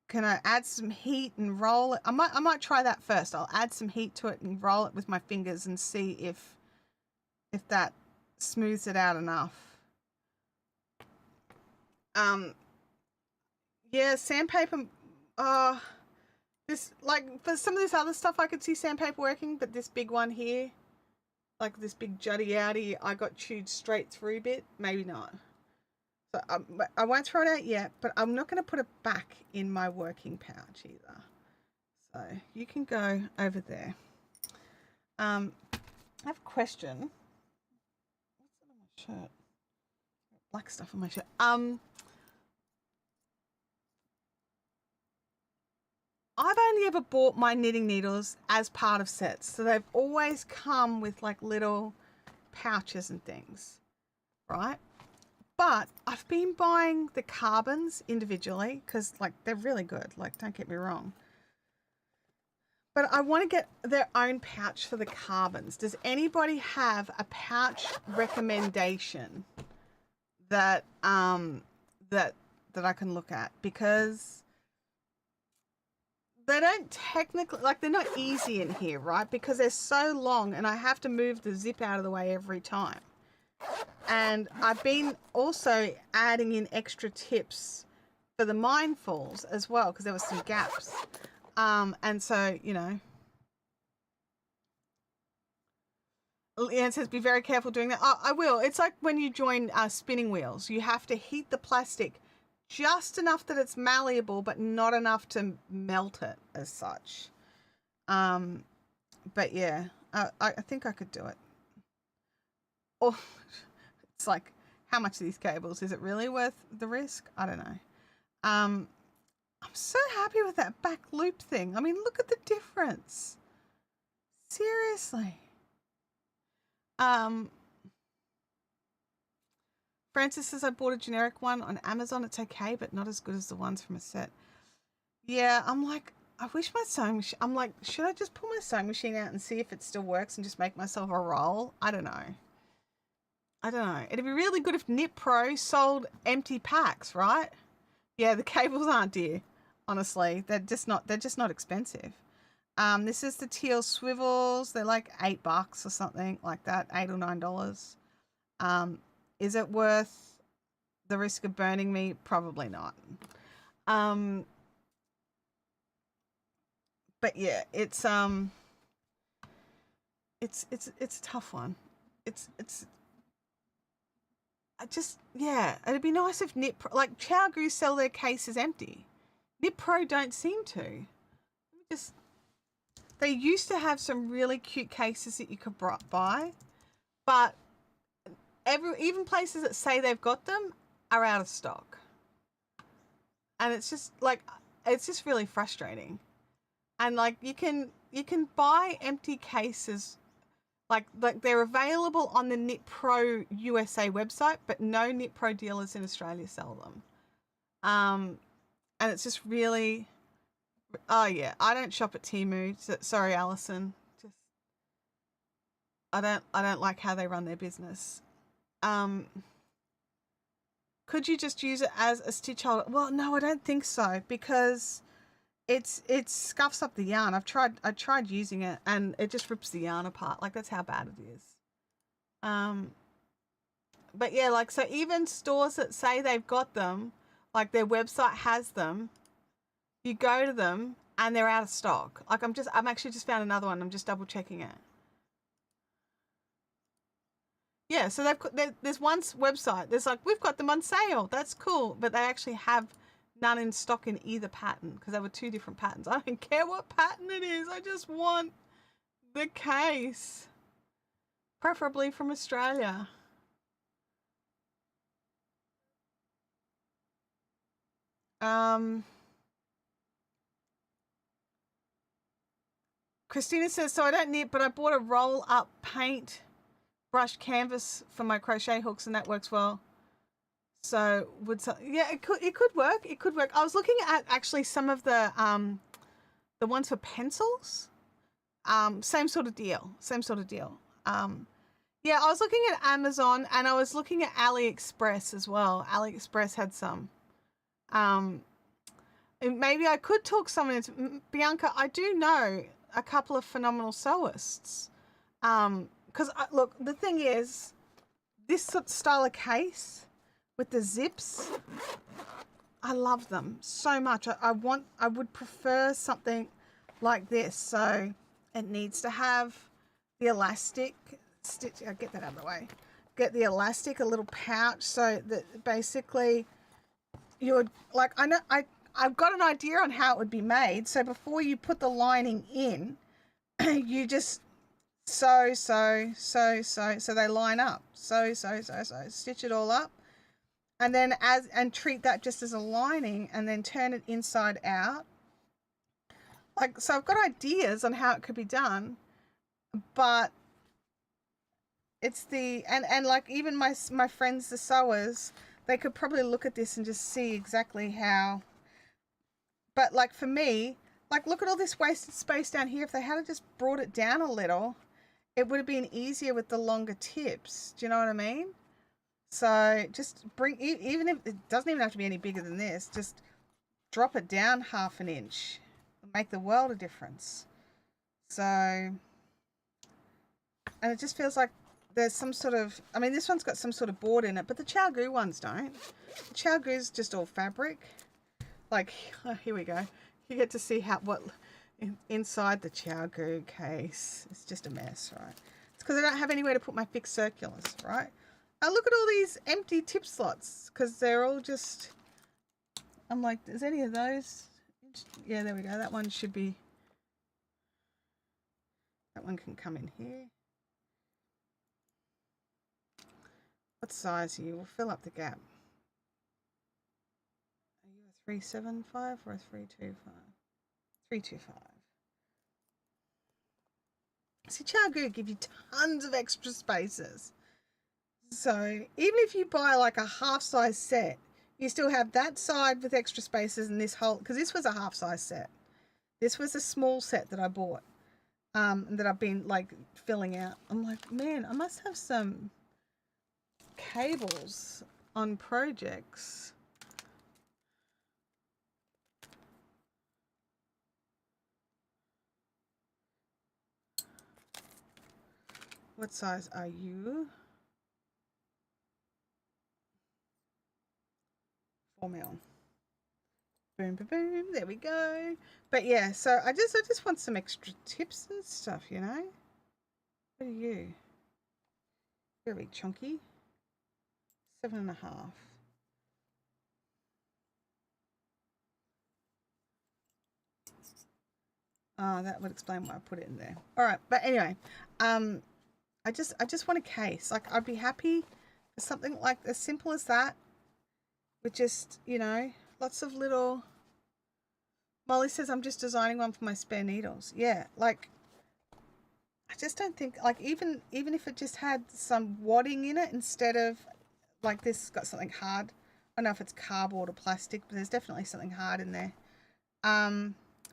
Can I add some heat and roll it? I might try that first. I'll add some heat to it and roll it with my fingers and see if that smooths it out enough. Yeah, sandpaper. This, like, for some of this other stuff I could see sandpaper working, but this big one here, like this big jutty outy, I got chewed straight through a bit. Maybe not. So I won't throw it out yet, but I'm not going to put it back in my working pouch either. So you can go over there. I have a question. What's on my shirt? Black stuff on my shirt. I've only ever bought my knitting needles as part of sets. So they've always come with like little pouches and things, right? But I've been buying the carbons individually because like they're really good. Like, don't get me wrong. But I want to get their own pouch for the carbons. Does anybody have a pouch recommendation that that I can look at? Because they don't technically, like, they're not easy in here, right? Because they're so long and I have to move the zip out of the way every time. And I've been also adding in extra tips for the mindfuls as well, because there were some gaps. And so, you know, Leanne says, be very careful doing that. Oh, I will. It's like when you join spinning wheels, you have to heat the plastic just enough that it's malleable, but not enough to melt it as such. But yeah, I think I could do it. Or it's like, how much are these cables? Is it really worth the risk? I don't know. I'm so happy with that back loop thing. I mean, look at the difference. Seriously. Francis says, I bought a generic one on Amazon. It's okay, but not as good as the ones from a set. Yeah, I'm like, I wish my sewing machine, I'm like, should I just pull my sewing machine out and see if it still works and just make myself a roll? I don't know. It'd be really good if Knit Pro sold empty packs, right? Yeah, the cables aren't dear. Honestly, they're just not expensive. This is the teal swivels. They're like $8 or something like that, $8 or $9. Is it worth the risk of burning me? Probably not. But yeah, it's a tough one. Yeah, it'd be nice if Knit Pro, like ChowGoo sell their cases empty. Knit Pro don't seem to. They used to have some really cute cases that you could buy, but even places that say they've got them are out of stock. And it's just really frustrating. And like you can buy empty cases, like they're available on the Knit Pro USA website, but no Knit Pro dealers in Australia sell them. And it's just really, oh yeah, I don't shop at Temu. Sorry, Alison. I don't like how they run their business. Could you just use it as a stitch holder? Well, no, I don't think so, because it scuffs up the yarn. I tried using it and it just rips the yarn apart. Like, that's how bad it is. But yeah, like, so even stores that say they've got them, like their website has them, you go to them and they're out of stock. Like, I'm actually just found another one. I'm just double checking it. Yeah, so there's one website. There's like, we've got them on sale. That's cool. But they actually have none in stock in either pattern, because there were two different patterns. I don't care what pattern it is. I just want the case, preferably from Australia. Christina says, so I don't knit, but I bought a roll up paint brush canvas for my crochet hooks, and that works well. So yeah, it could work. It could work. I was looking at actually some of the ones for pencils. Same sort of deal. Yeah, I was looking at Amazon and I was looking at AliExpress as well. AliExpress had some. And maybe I could talk someone into, Bianca, I do know a couple of phenomenal sewists. Because look, the thing is, this sort of style of case with the zips, I love them so much. I would prefer something like this. So it needs to have the elastic stitch. I'll get that out of the way. Get the elastic, a little pouch, so that basically you would, like, I've got an idea on how it would be made. So before you put the lining in, you just sew, so they line up. So stitch it all up, and then treat that just as a lining, and then turn it inside out. like, so I've got ideas on how it could be done, but it's the, and like even my friends, the sewers, they could probably look at this and just see exactly how, but like for me, like look at all this wasted space down here. If they had just brought it down a little, it would have been easier with the longer tips. Do you know what I mean? So just bring, even if it doesn't even have to be any bigger than this, just drop it down half an inch. It'll make the world of difference. So, and it just feels like there's some sort of, I mean, this one's got some sort of board in it, but the ChowGoo ones don't. The ChowGoo's just all fabric. Like, oh, here we go. You get to see what inside the ChowGoo case. It's just a mess, right? It's because I don't have anywhere to put my fixed circulars, right? Look at all these empty tip slots because they're all just, I'm like, is any of those? Yeah, there we go. That one should be, that one can come in here. What size are you? We'll fill up the gap. Are you a 375 or a 325? 325. See, ChowGoo give you tons of extra spaces. So even if you buy like a half size set, you still have that side with extra spaces and this whole, because this was a half size set. This was a small set that I bought, that I've been like filling out. I'm like, man, I must have some cables on projects. What size are you? 4 mil. Boom, boom, boom. There we go. But yeah, so I just want some extra tips and stuff, you know. What are you? Very chunky. 7.5. That would explain why I put it in there. All right, but anyway, I just want a case. Like I'd be happy for something like as simple as that, with just, you know, lots of little. Molly says I'm just designing one for my spare needles. Yeah, like I just don't think, like, even if it just had some wadding in it instead of like this got something hard. I don't know if it's cardboard or plastic, but there's definitely something hard in there.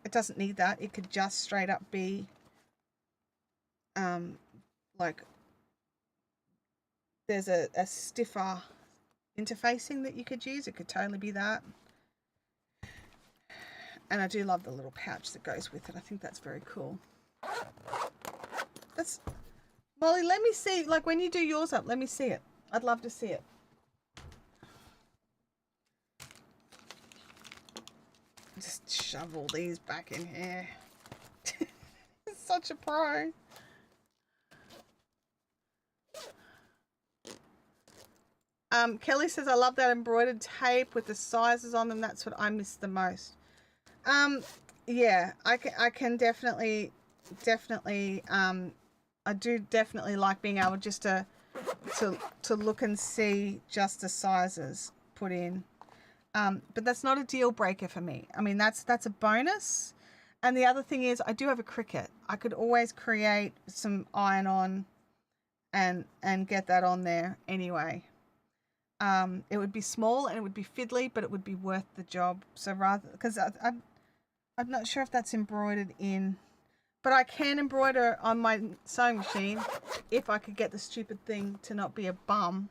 It doesn't need that. It could just straight up be like there's a stiffer interfacing that you could use. It could totally be that. And I do love the little pouch that goes with it. I think that's very cool. That's, Molly, let me see, like when you do yours up, let me see it. I'd love to see it. Just shovel these back in here. Such a pro. Kelly says, I love that embroidered tape with the sizes on them. That's what I miss the most. Yeah, I can definitely, I do definitely like being able just to look and see just the sizes put in. But that's not a deal breaker for me. I mean, that's a bonus. And the other thing is I do have a Cricut. I could always create some iron-on and get that on there anyway. It would be small and it would be fiddly, but it would be worth the job. So rather, because I'm not sure if that's embroidered in, but I can embroider on my sewing machine if I could get the stupid thing to not be a bum.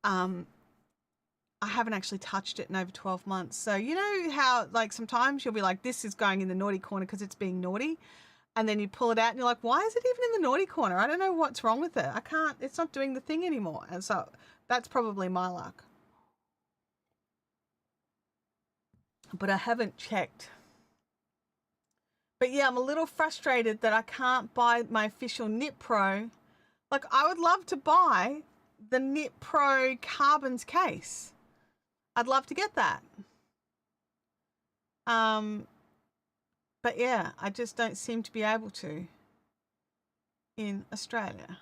I haven't actually touched it in over 12 months. So you know how like sometimes you'll be like, this is going in the naughty corner because it's being naughty. And then you pull it out and you're like, why is it even in the naughty corner? I don't know what's wrong with it. I can't, it's not doing the thing anymore. And so that's probably my luck. But I haven't checked. But yeah, I'm a little frustrated that I can't buy my official Knit Pro. Like I would love to buy the Knit Pro Carbons case. I'd love to get that. But yeah, I just don't seem to be able to in Australia.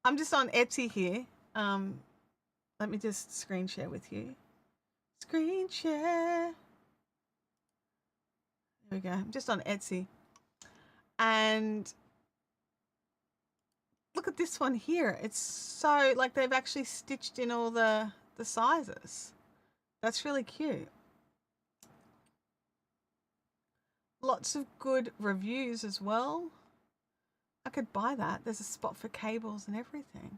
I'm just on Etsy here. Let me just screen share with you. Screen share. Here we go. I'm just on Etsy. And look at this one here. It's so, like, they've actually stitched in all the sizes. That's really cute. Lots of good reviews as well. I could buy that. There's a spot for cables and everything.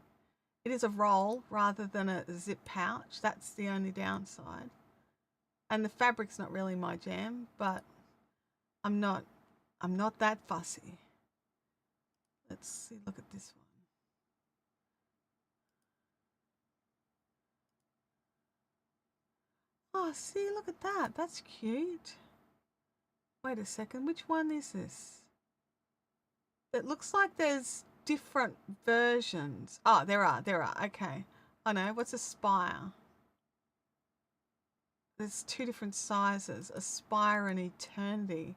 It is a roll rather than a zip pouch. That's the only downside. And the fabric's not really my jam, but I'm not that fussy. Let's see, look at this one. Oh, see, look at that. That's cute. Wait a second, which one is this? It looks like there's different versions. Oh, there are. Okay. I know. What's a spire? There's two different sizes, Aspire and Eternity.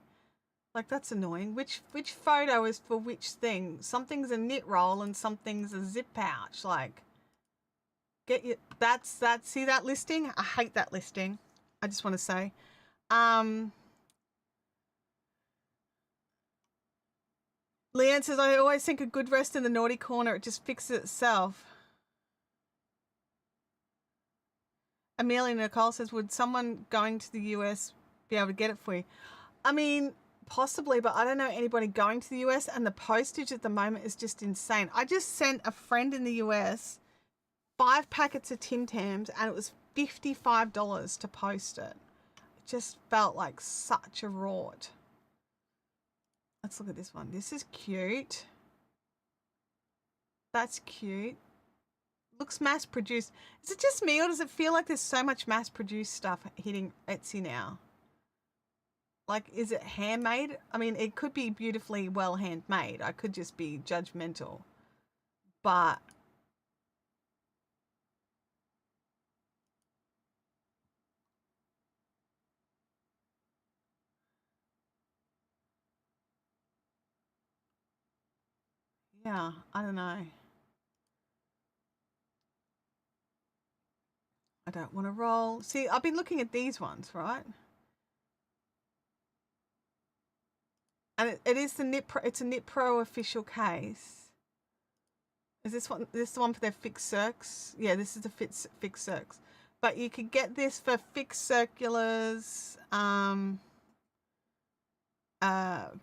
Like, that's annoying. Which photo is for which thing? Something's a knit roll and something's a zip pouch. Like, get you. That's see that listing? I hate that listing. I just want to say. Leanne says, I always think a good rest in the naughty corner. It just fixes itself. Amelia Nicole says, would someone going to the US be able to get it for you? I mean, possibly, but I don't know anybody going to the US, and the postage at the moment is just insane. I just sent a friend in the US 5 packets of Tim Tams, and it was $55 to post it. It just felt like such a rort. Let's look at this one. This is cute. That's cute. Looks mass produced. Is it just me, or does it feel like there's so much mass produced stuff hitting Etsy now? Like, is it handmade? I mean, it could be beautifully well handmade. I could just be judgmental. But yeah, I don't know. I don't want to roll. See, I've been looking at these ones, right? And it is the Knit Pro, it's a Knit Pro official case. Is this one, this is the one for their fixed circs? Yeah, this is the fixed circs. But you could get this for fixed circulars,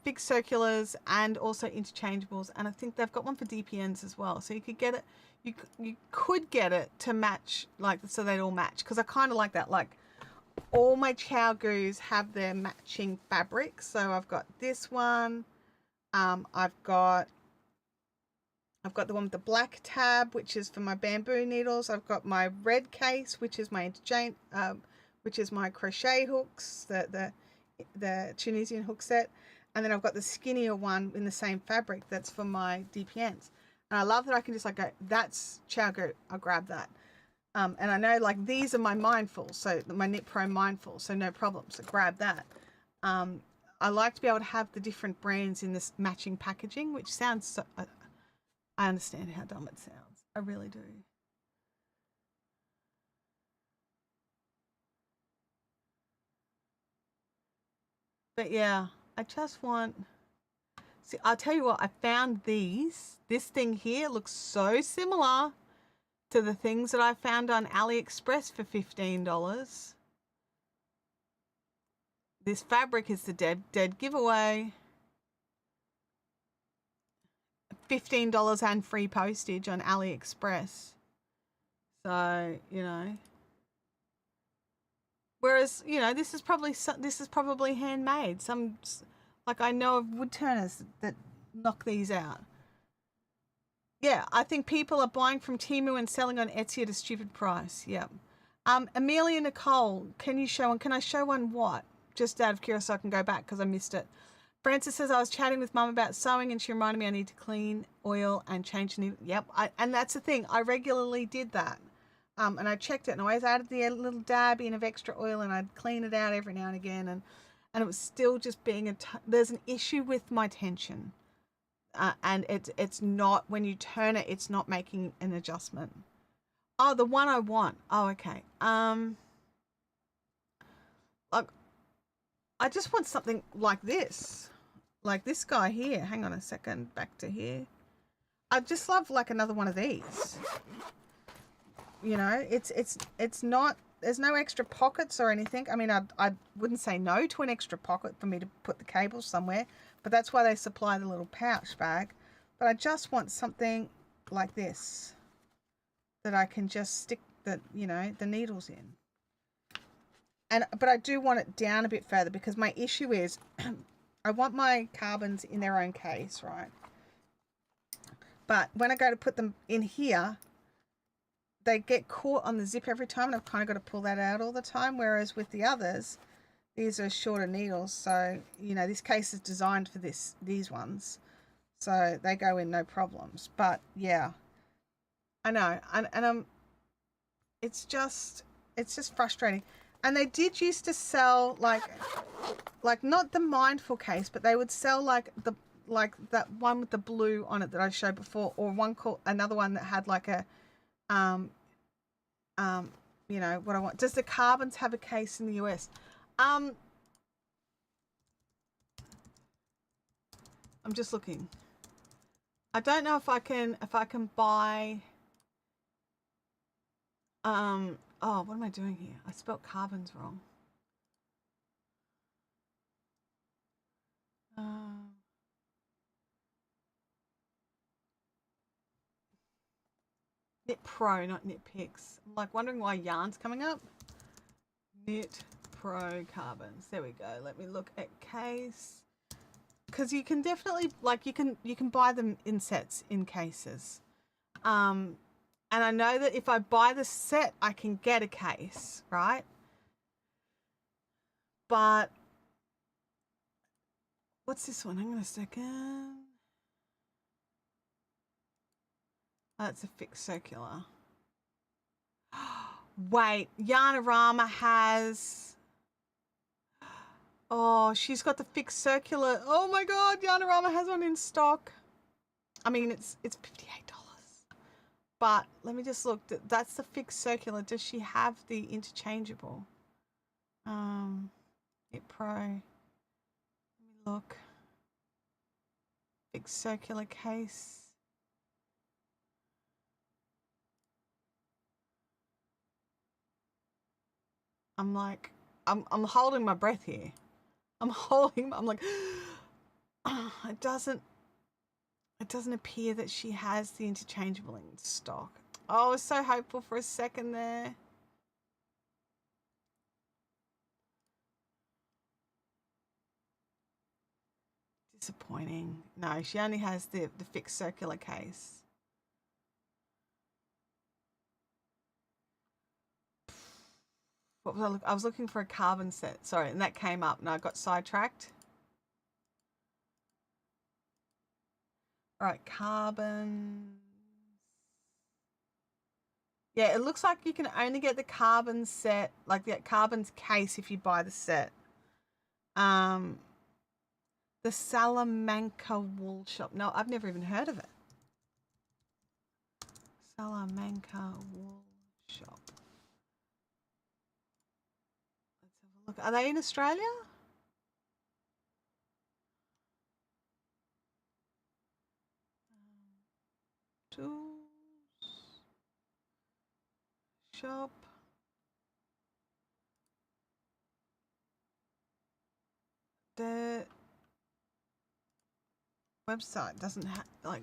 fixed circulars and also interchangeables. And I think they've got one for DPNs as well. So you could get it, you could get it to match, like, so they'd all match. Because I kind of like that, like, all my Chow Goos have their matching fabrics. So I've got this one. I've got the one with the black tab, which is for my bamboo needles. I've got my red case, which is my interchange, which is my crochet hooks, the Tunisian hook set. And then I've got the skinnier one in the same fabric that's for my DPNs. And I love that I can just like go, that's Chow Goo, I'll grab that. And I know, like, these are my mindfuls, so my Knit Pro mindful, so no problem, so grab that. I like to be able to have the different brands in this matching packaging, which sounds so, I understand how dumb it sounds. I really do. But yeah, I just want, see, I'll tell you what, I found these. This thing here looks so similar to the things that I found on AliExpress for $15. This fabric is the dead giveaway. $15 and free postage on AliExpress. So, you know. Whereas, you know, this is probably handmade. Some, like, I know of wood turners that knock these out. Yeah, I think people are buying from Temu and selling on Etsy at a stupid price. Yep. Amelia Nicole, can I show one what? Just out of curiosity, so I can go back because I missed it. Francis says, I was chatting with Mum about sewing and she reminded me I need to clean, oil and change the needle. Yep, and that's the thing. I regularly did that. And I checked it and I always added the little dab in of extra oil and I'd clean it out every now and again. And it was still just being there's an issue with my tension. And it's not, when you turn it, it's not making an adjustment. Oh, the one I want. Oh, okay. Like, I just want something like this guy here. Hang on a second, back to here. I just love like another one of these. You know, it's not, there's no extra pockets or anything. I mean, I wouldn't say no to an extra pocket for me to put the cables somewhere, but that's why they supply the little pouch bag. But I just want something like this that I can just stick the, you know, the needles in. But I do want it down a bit further because my issue is I want my carbons in their own case, right? But when I go to put them in here, they get caught on the zip every time, and I've kind of got to pull that out all the time. Whereas with the others, these are shorter needles, so you know this case is designed for these ones, so they go in no problems. But yeah, I know, and it's just frustrating. And they did used to sell like not the mindful case, but they would sell like that one with the blue on it that I showed before, or another one that had like a you know what I want. Does the carbons have a case in the US? I'm just looking. I don't know if I can buy oh, what am I doing here? I spelled carbons wrong. Knit Pro, not Knit Picks. I'm like wondering why yarn's coming up. Knit Pro carbons. There we go. Let me look at case. Because you can definitely like you can buy them in sets in cases. And I know that if I buy the set, I can get a case, right? But what's this one? Hang on a second. Oh, it's a fixed circular. Wait, Yarnarama has. Oh, she's got the fixed circular. Oh my God, Yarnarama has one in stock. I mean, it's $58. But let me just look. That's the fixed circular. Does she have the interchangeable? Knit Pro. Let me look. Fixed circular case. I'm like, I'm holding my breath here. I'm like, it doesn't appear that she has the interchangeable in stock. Oh, I was so hopeful for a second there. Disappointing. No, she only has the fixed circular case. What was I was looking for a carbon set. Sorry, and that came up and I got sidetracked. All right, carbon. Yeah, it looks like you can only get the carbon set, like the carbon's case, if you buy the set. The Salamanca Wool Shop. No, I've never even heard of it. Salamanca Wool Shop. Let's have a look. Are they in Australia? Tools. Shop. The website doesn't have, like,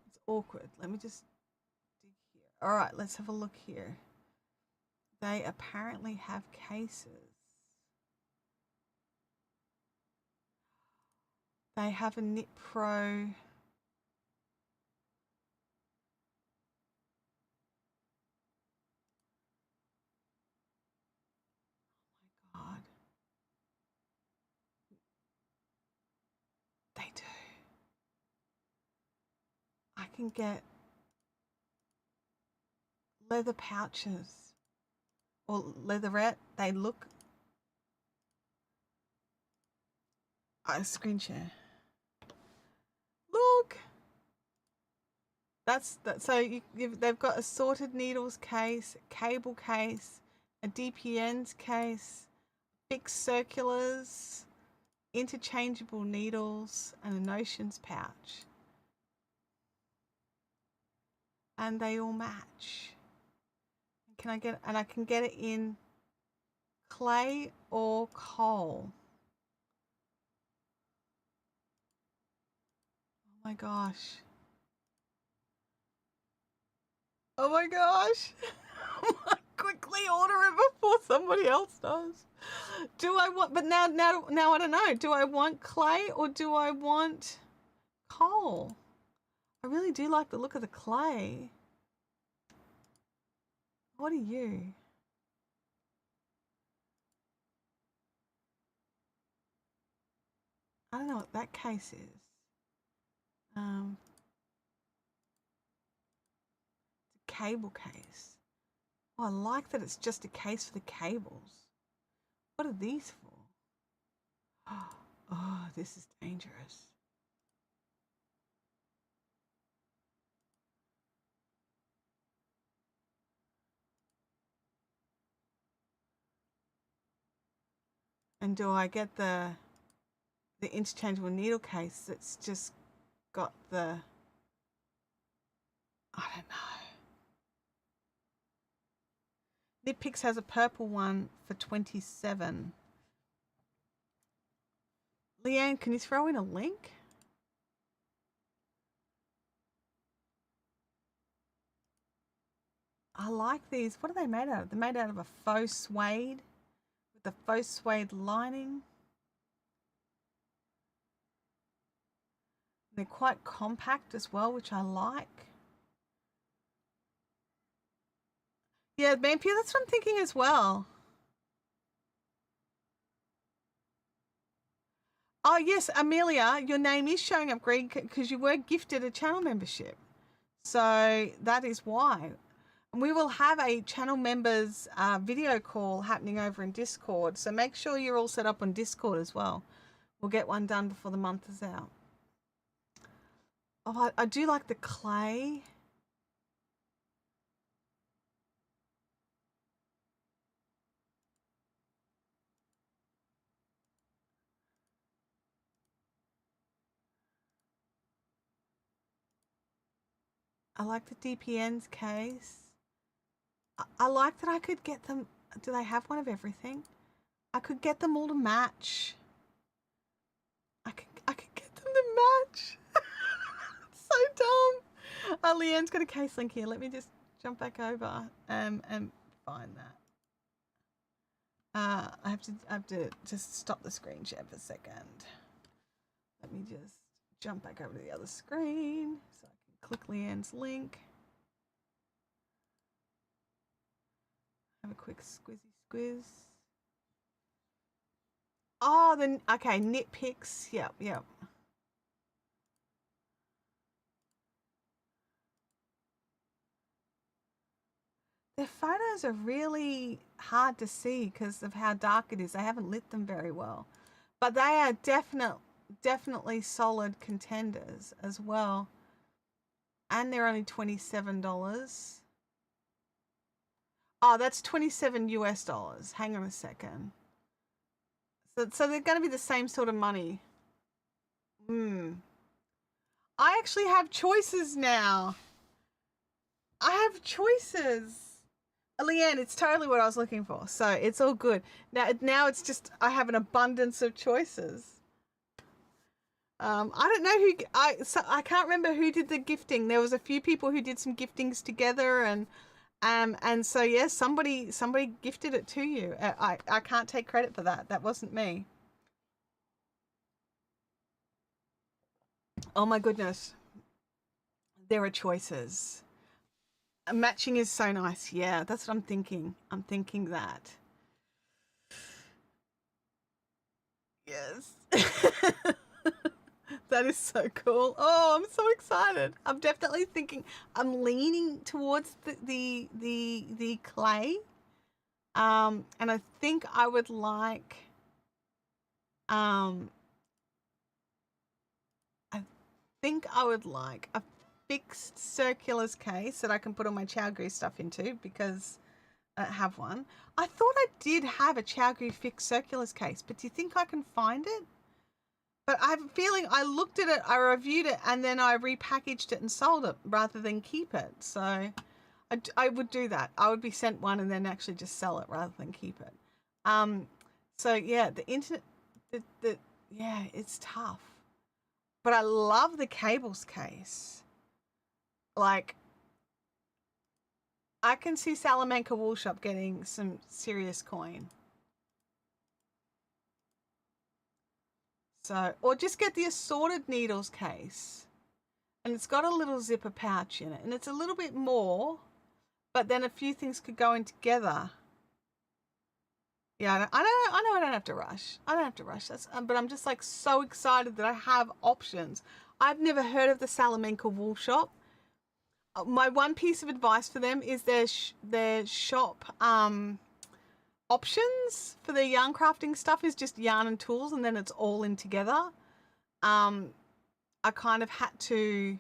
it's awkward. Let me just dig here. All right, let's have a look here. They apparently have cases. They have a Knit Pro. Oh my God. They do. I can get leather pouches or leatherette. They look. Screen share. Look. That's that. So they've got assorted needles case, cable case, a DPN's case, fixed circulars, interchangeable needles, and a notions pouch. And they all match. I can get it in clay or coal. Oh my gosh. Oh my gosh. Quickly order it before somebody else does. Do I want, but now I don't know. Do I want clay or do I want coal? I really do like the look of the clay. What are you? I don't know what that case is. It's a cable case. Oh, I like that it's just a case for the cables. What are these for? Oh, this is dangerous. And do I get the interchangeable needle case that's just got the, I don't know. Nitpicks has a purple one for 27. Leanne, can you throw in a link? I like these. What are they made out of? They're made out of a faux suede with the faux suede lining. They're quite compact as well, which I like. Yeah, maybe that's what I'm thinking as well. Oh, yes, Amelia, your name is showing up green because you were gifted a channel membership. So that is why. And we will have a channel members video call happening over in Discord. So make sure you're all set up on Discord as well. We'll get one done before the month is out. Oh, I do like the clay. I like the DPN's case. I like that I could get them. Do they have one of everything? I could get them all to match. I could get them to match. So dumb. Leanne's got a case link here. Let me just jump back over and find that. I have to just stop the screen share for a second. Let me just jump back over to the other screen so I can click Leanne's link. Have a quick squizzy squiz. Oh, then okay, nitpicks. Yep. Their photos are really hard to see because of how dark it is. They haven't lit them very well. But they are definitely solid contenders as well. And they're only $27. Oh, that's 27 US dollars. Hang on a second. So they're going to be the same sort of money. I actually have choices now. I have choices. Leanne, it's totally what I was looking for. So it's all good. Now it's just I have an abundance of choices. I don't know who I can't remember who did the gifting. There was a few people who did some giftings together, and so yes, somebody gifted it to you. I can't take credit for that. That wasn't me. Oh my goodness, there are choices. Matching is so nice. Yeah, that's what I'm thinking. I'm thinking that. Yes. That is so cool. Oh, I'm so excited. I'm definitely thinking. I'm leaning towards the clay. And I think I would like. I think I would like a fixed circulars case that I can put all my chow grease stuff into because have one. I thought I did have a ChowGoo fixed circulars case, but do you think I can find it? But I have a feeling I looked at it, I reviewed it, and then I repackaged it and sold it rather than keep it. So I would do that. I would be sent one and then actually just sell it rather than keep it. So yeah, the internet, yeah, it's tough. But I love the cables case. Like, I can see Salamanca Wool Shop getting some serious coin. So, or just get the assorted needles case. And it's got a little zipper pouch in it. And it's a little bit more, but then a few things could go in together. Yeah, I know I don't have to rush. I don't have to rush. But I'm just like so excited that I have options. I've never heard of the Salamanca Wool Shop. My one piece of advice for them is their shop options for their yarn crafting stuff is just yarn and tools, and then it's all in together. I kind of had to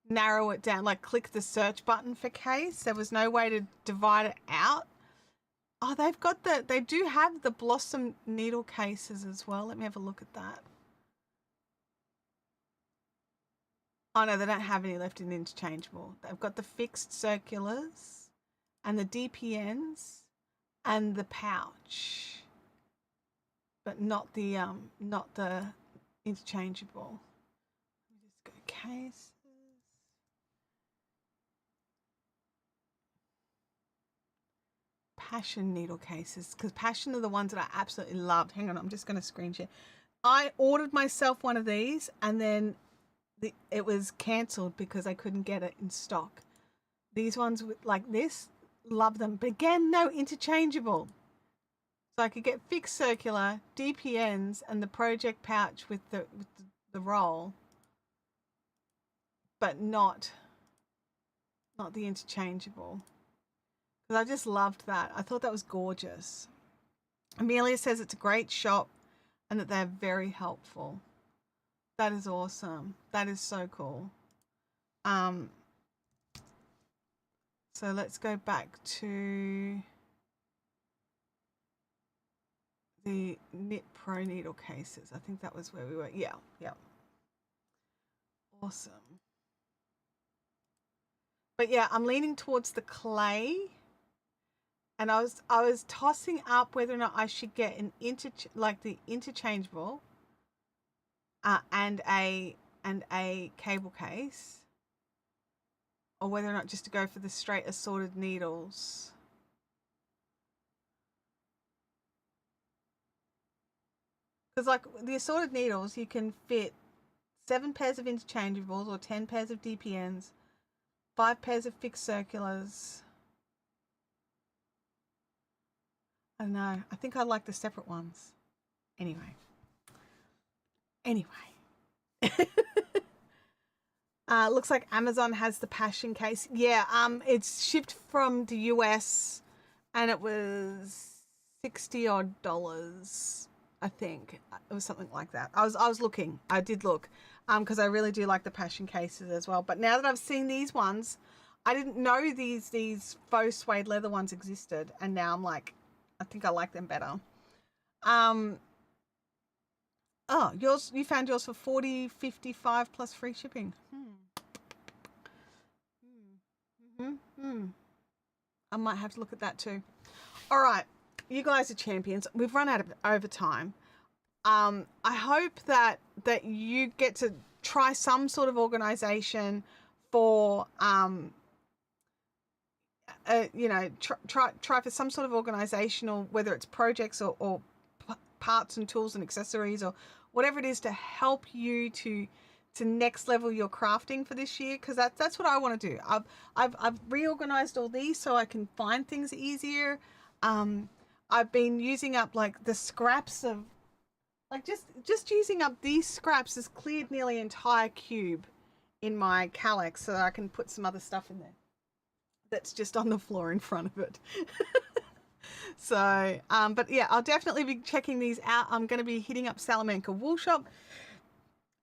narrow it down, like click the search button for case. There was no way to divide it out. Oh, they do have the Blossom needle cases as well. Let me have a look at that. Oh no, they don't have any left in interchangeable. They've got the fixed circulars and the DPNs and the pouch, but not the interchangeable. Let me just go cases. Passion needle cases, because Passion are the ones that I absolutely loved. Hang on, I'm just going to screen share. I ordered myself one of these and then it was cancelled because I couldn't get it in stock. These ones like this, love them. But again, no interchangeable. So I could get fixed circular, DPNs, and the project pouch with the roll, but not the interchangeable. Because I just loved that. I thought that was gorgeous. Amelia says it's a great shop and that they're very helpful. That is awesome. That is so cool. So let's go back to the Knit Pro needle cases. I think that was where we were. Yeah. Awesome. But yeah, I'm leaning towards the clay. And I was tossing up whether or not I should get an interchangeable and a cable case, or whether or not just to go for the straight assorted needles. Because like the assorted needles, you can fit 7 pairs of interchangeables or 10 pairs of DPNs, 5 pairs of fixed circulars. I don't know. I think I like the separate ones. Anyway. Looks like Amazon has the Passion case. Yeah, it's shipped from the US and it was $60 odd, I think. It was something like that. I was looking. I did look because I really do like the Passion cases as well. But now that I've seen these ones, I didn't know these faux suede leather ones existed, and now I'm like, I think I like them better. Oh, you found yours for $40.55 plus free shipping. I might have to look at that too. All right, you guys are champions. We've run out of overtime. I hope that you get to try some sort of organization for try for some sort of organizational, whether it's projects or parts and tools and accessories or whatever it is, to help you to next level your crafting for this year, because that's what I want to do. I've reorganized all these so I can find things easier. I've been using up like the scraps of like just using up these scraps has cleared nearly an entire cube in my Kallax, so that I can put some other stuff in there that's just on the floor in front of it. So but yeah, I'll definitely be checking these out. I'm going to be hitting up Salamanca Wool Shop.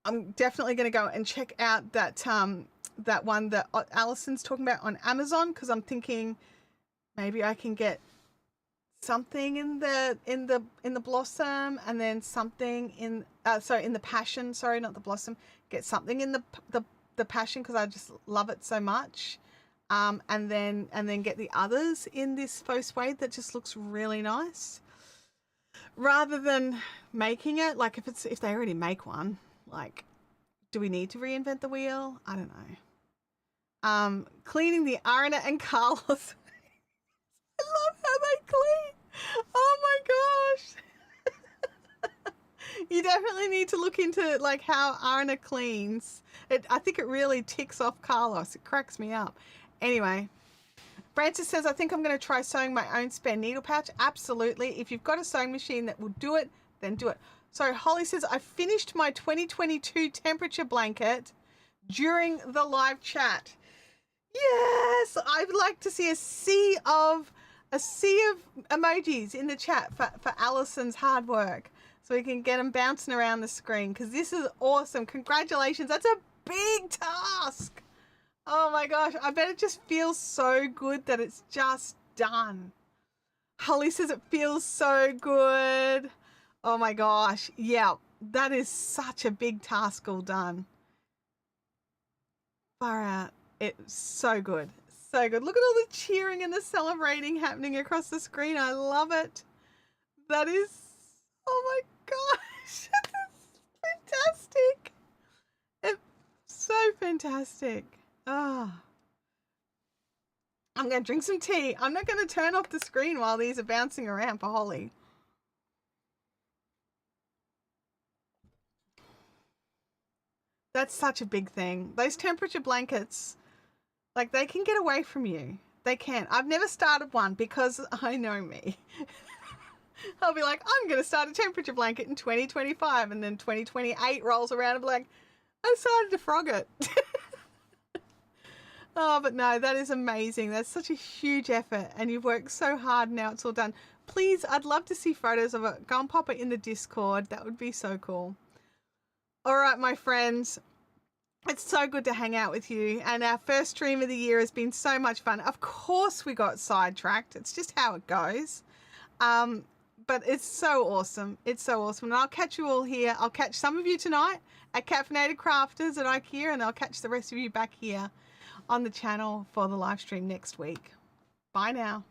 I'm definitely going to go and check out that that one that Alison's talking about on Amazon, because I'm thinking maybe I can get something in the blossom, and then something in in the passion, sorry, not the blossom. Get something in the passion, because I just love it so much. And then get the others in this faux suede that just looks really nice, rather than making it. Like if they already make one, like, do we need to reinvent the wheel? I don't know. Cleaning the Arna and Carlos. I love how they clean. Oh my gosh. You definitely need to look into like how Arna cleans. I think it really ticks off Carlos. It cracks me up. Anyway, Francis says, I think I'm going to try sewing my own spare needle pouch. Absolutely. If you've got a sewing machine that will do it, then do it. So Holly says, I finished my 2022 temperature blanket during the live chat. Yes, I'd like to see a sea of emojis in the chat for Alison's hard work, so we can get them bouncing around the screen, because this is awesome. Congratulations. That's a big task. Oh my gosh, I bet it just feels so good that it's just done. Holly says it feels so good. Oh my gosh, yeah, that is such a big task all done. Far out. It's so good. So good. Look at all the cheering and the celebrating happening across the screen. I love it. That is, oh my gosh, that's fantastic. It's so fantastic. Oh. I'm going to drink some tea. I'm not going to turn off the screen while these are bouncing around for Holly. That's such a big thing. Those temperature blankets, like, they can get away from you. They can. I've never started one because I know me. I'll be like, I'm going to start a temperature blanket in 2025, and then 2028 rolls around and I'm like, I decided to frog it. Oh, but no, that is amazing. That's such a huge effort, and you've worked so hard. Now it's all done. Please, I'd love to see photos of it. Go and pop it in the Discord. That would be so cool. All right, my friends. It's so good to hang out with you, and our first stream of the year has been so much fun. Of course we got sidetracked. It's just how it goes. But it's so awesome. It's so awesome. And I'll catch you all here. I'll catch some of you tonight at Caffeinated Crafters at IKEA, and I'll catch the rest of you back here on the channel for the live stream next week. Bye now.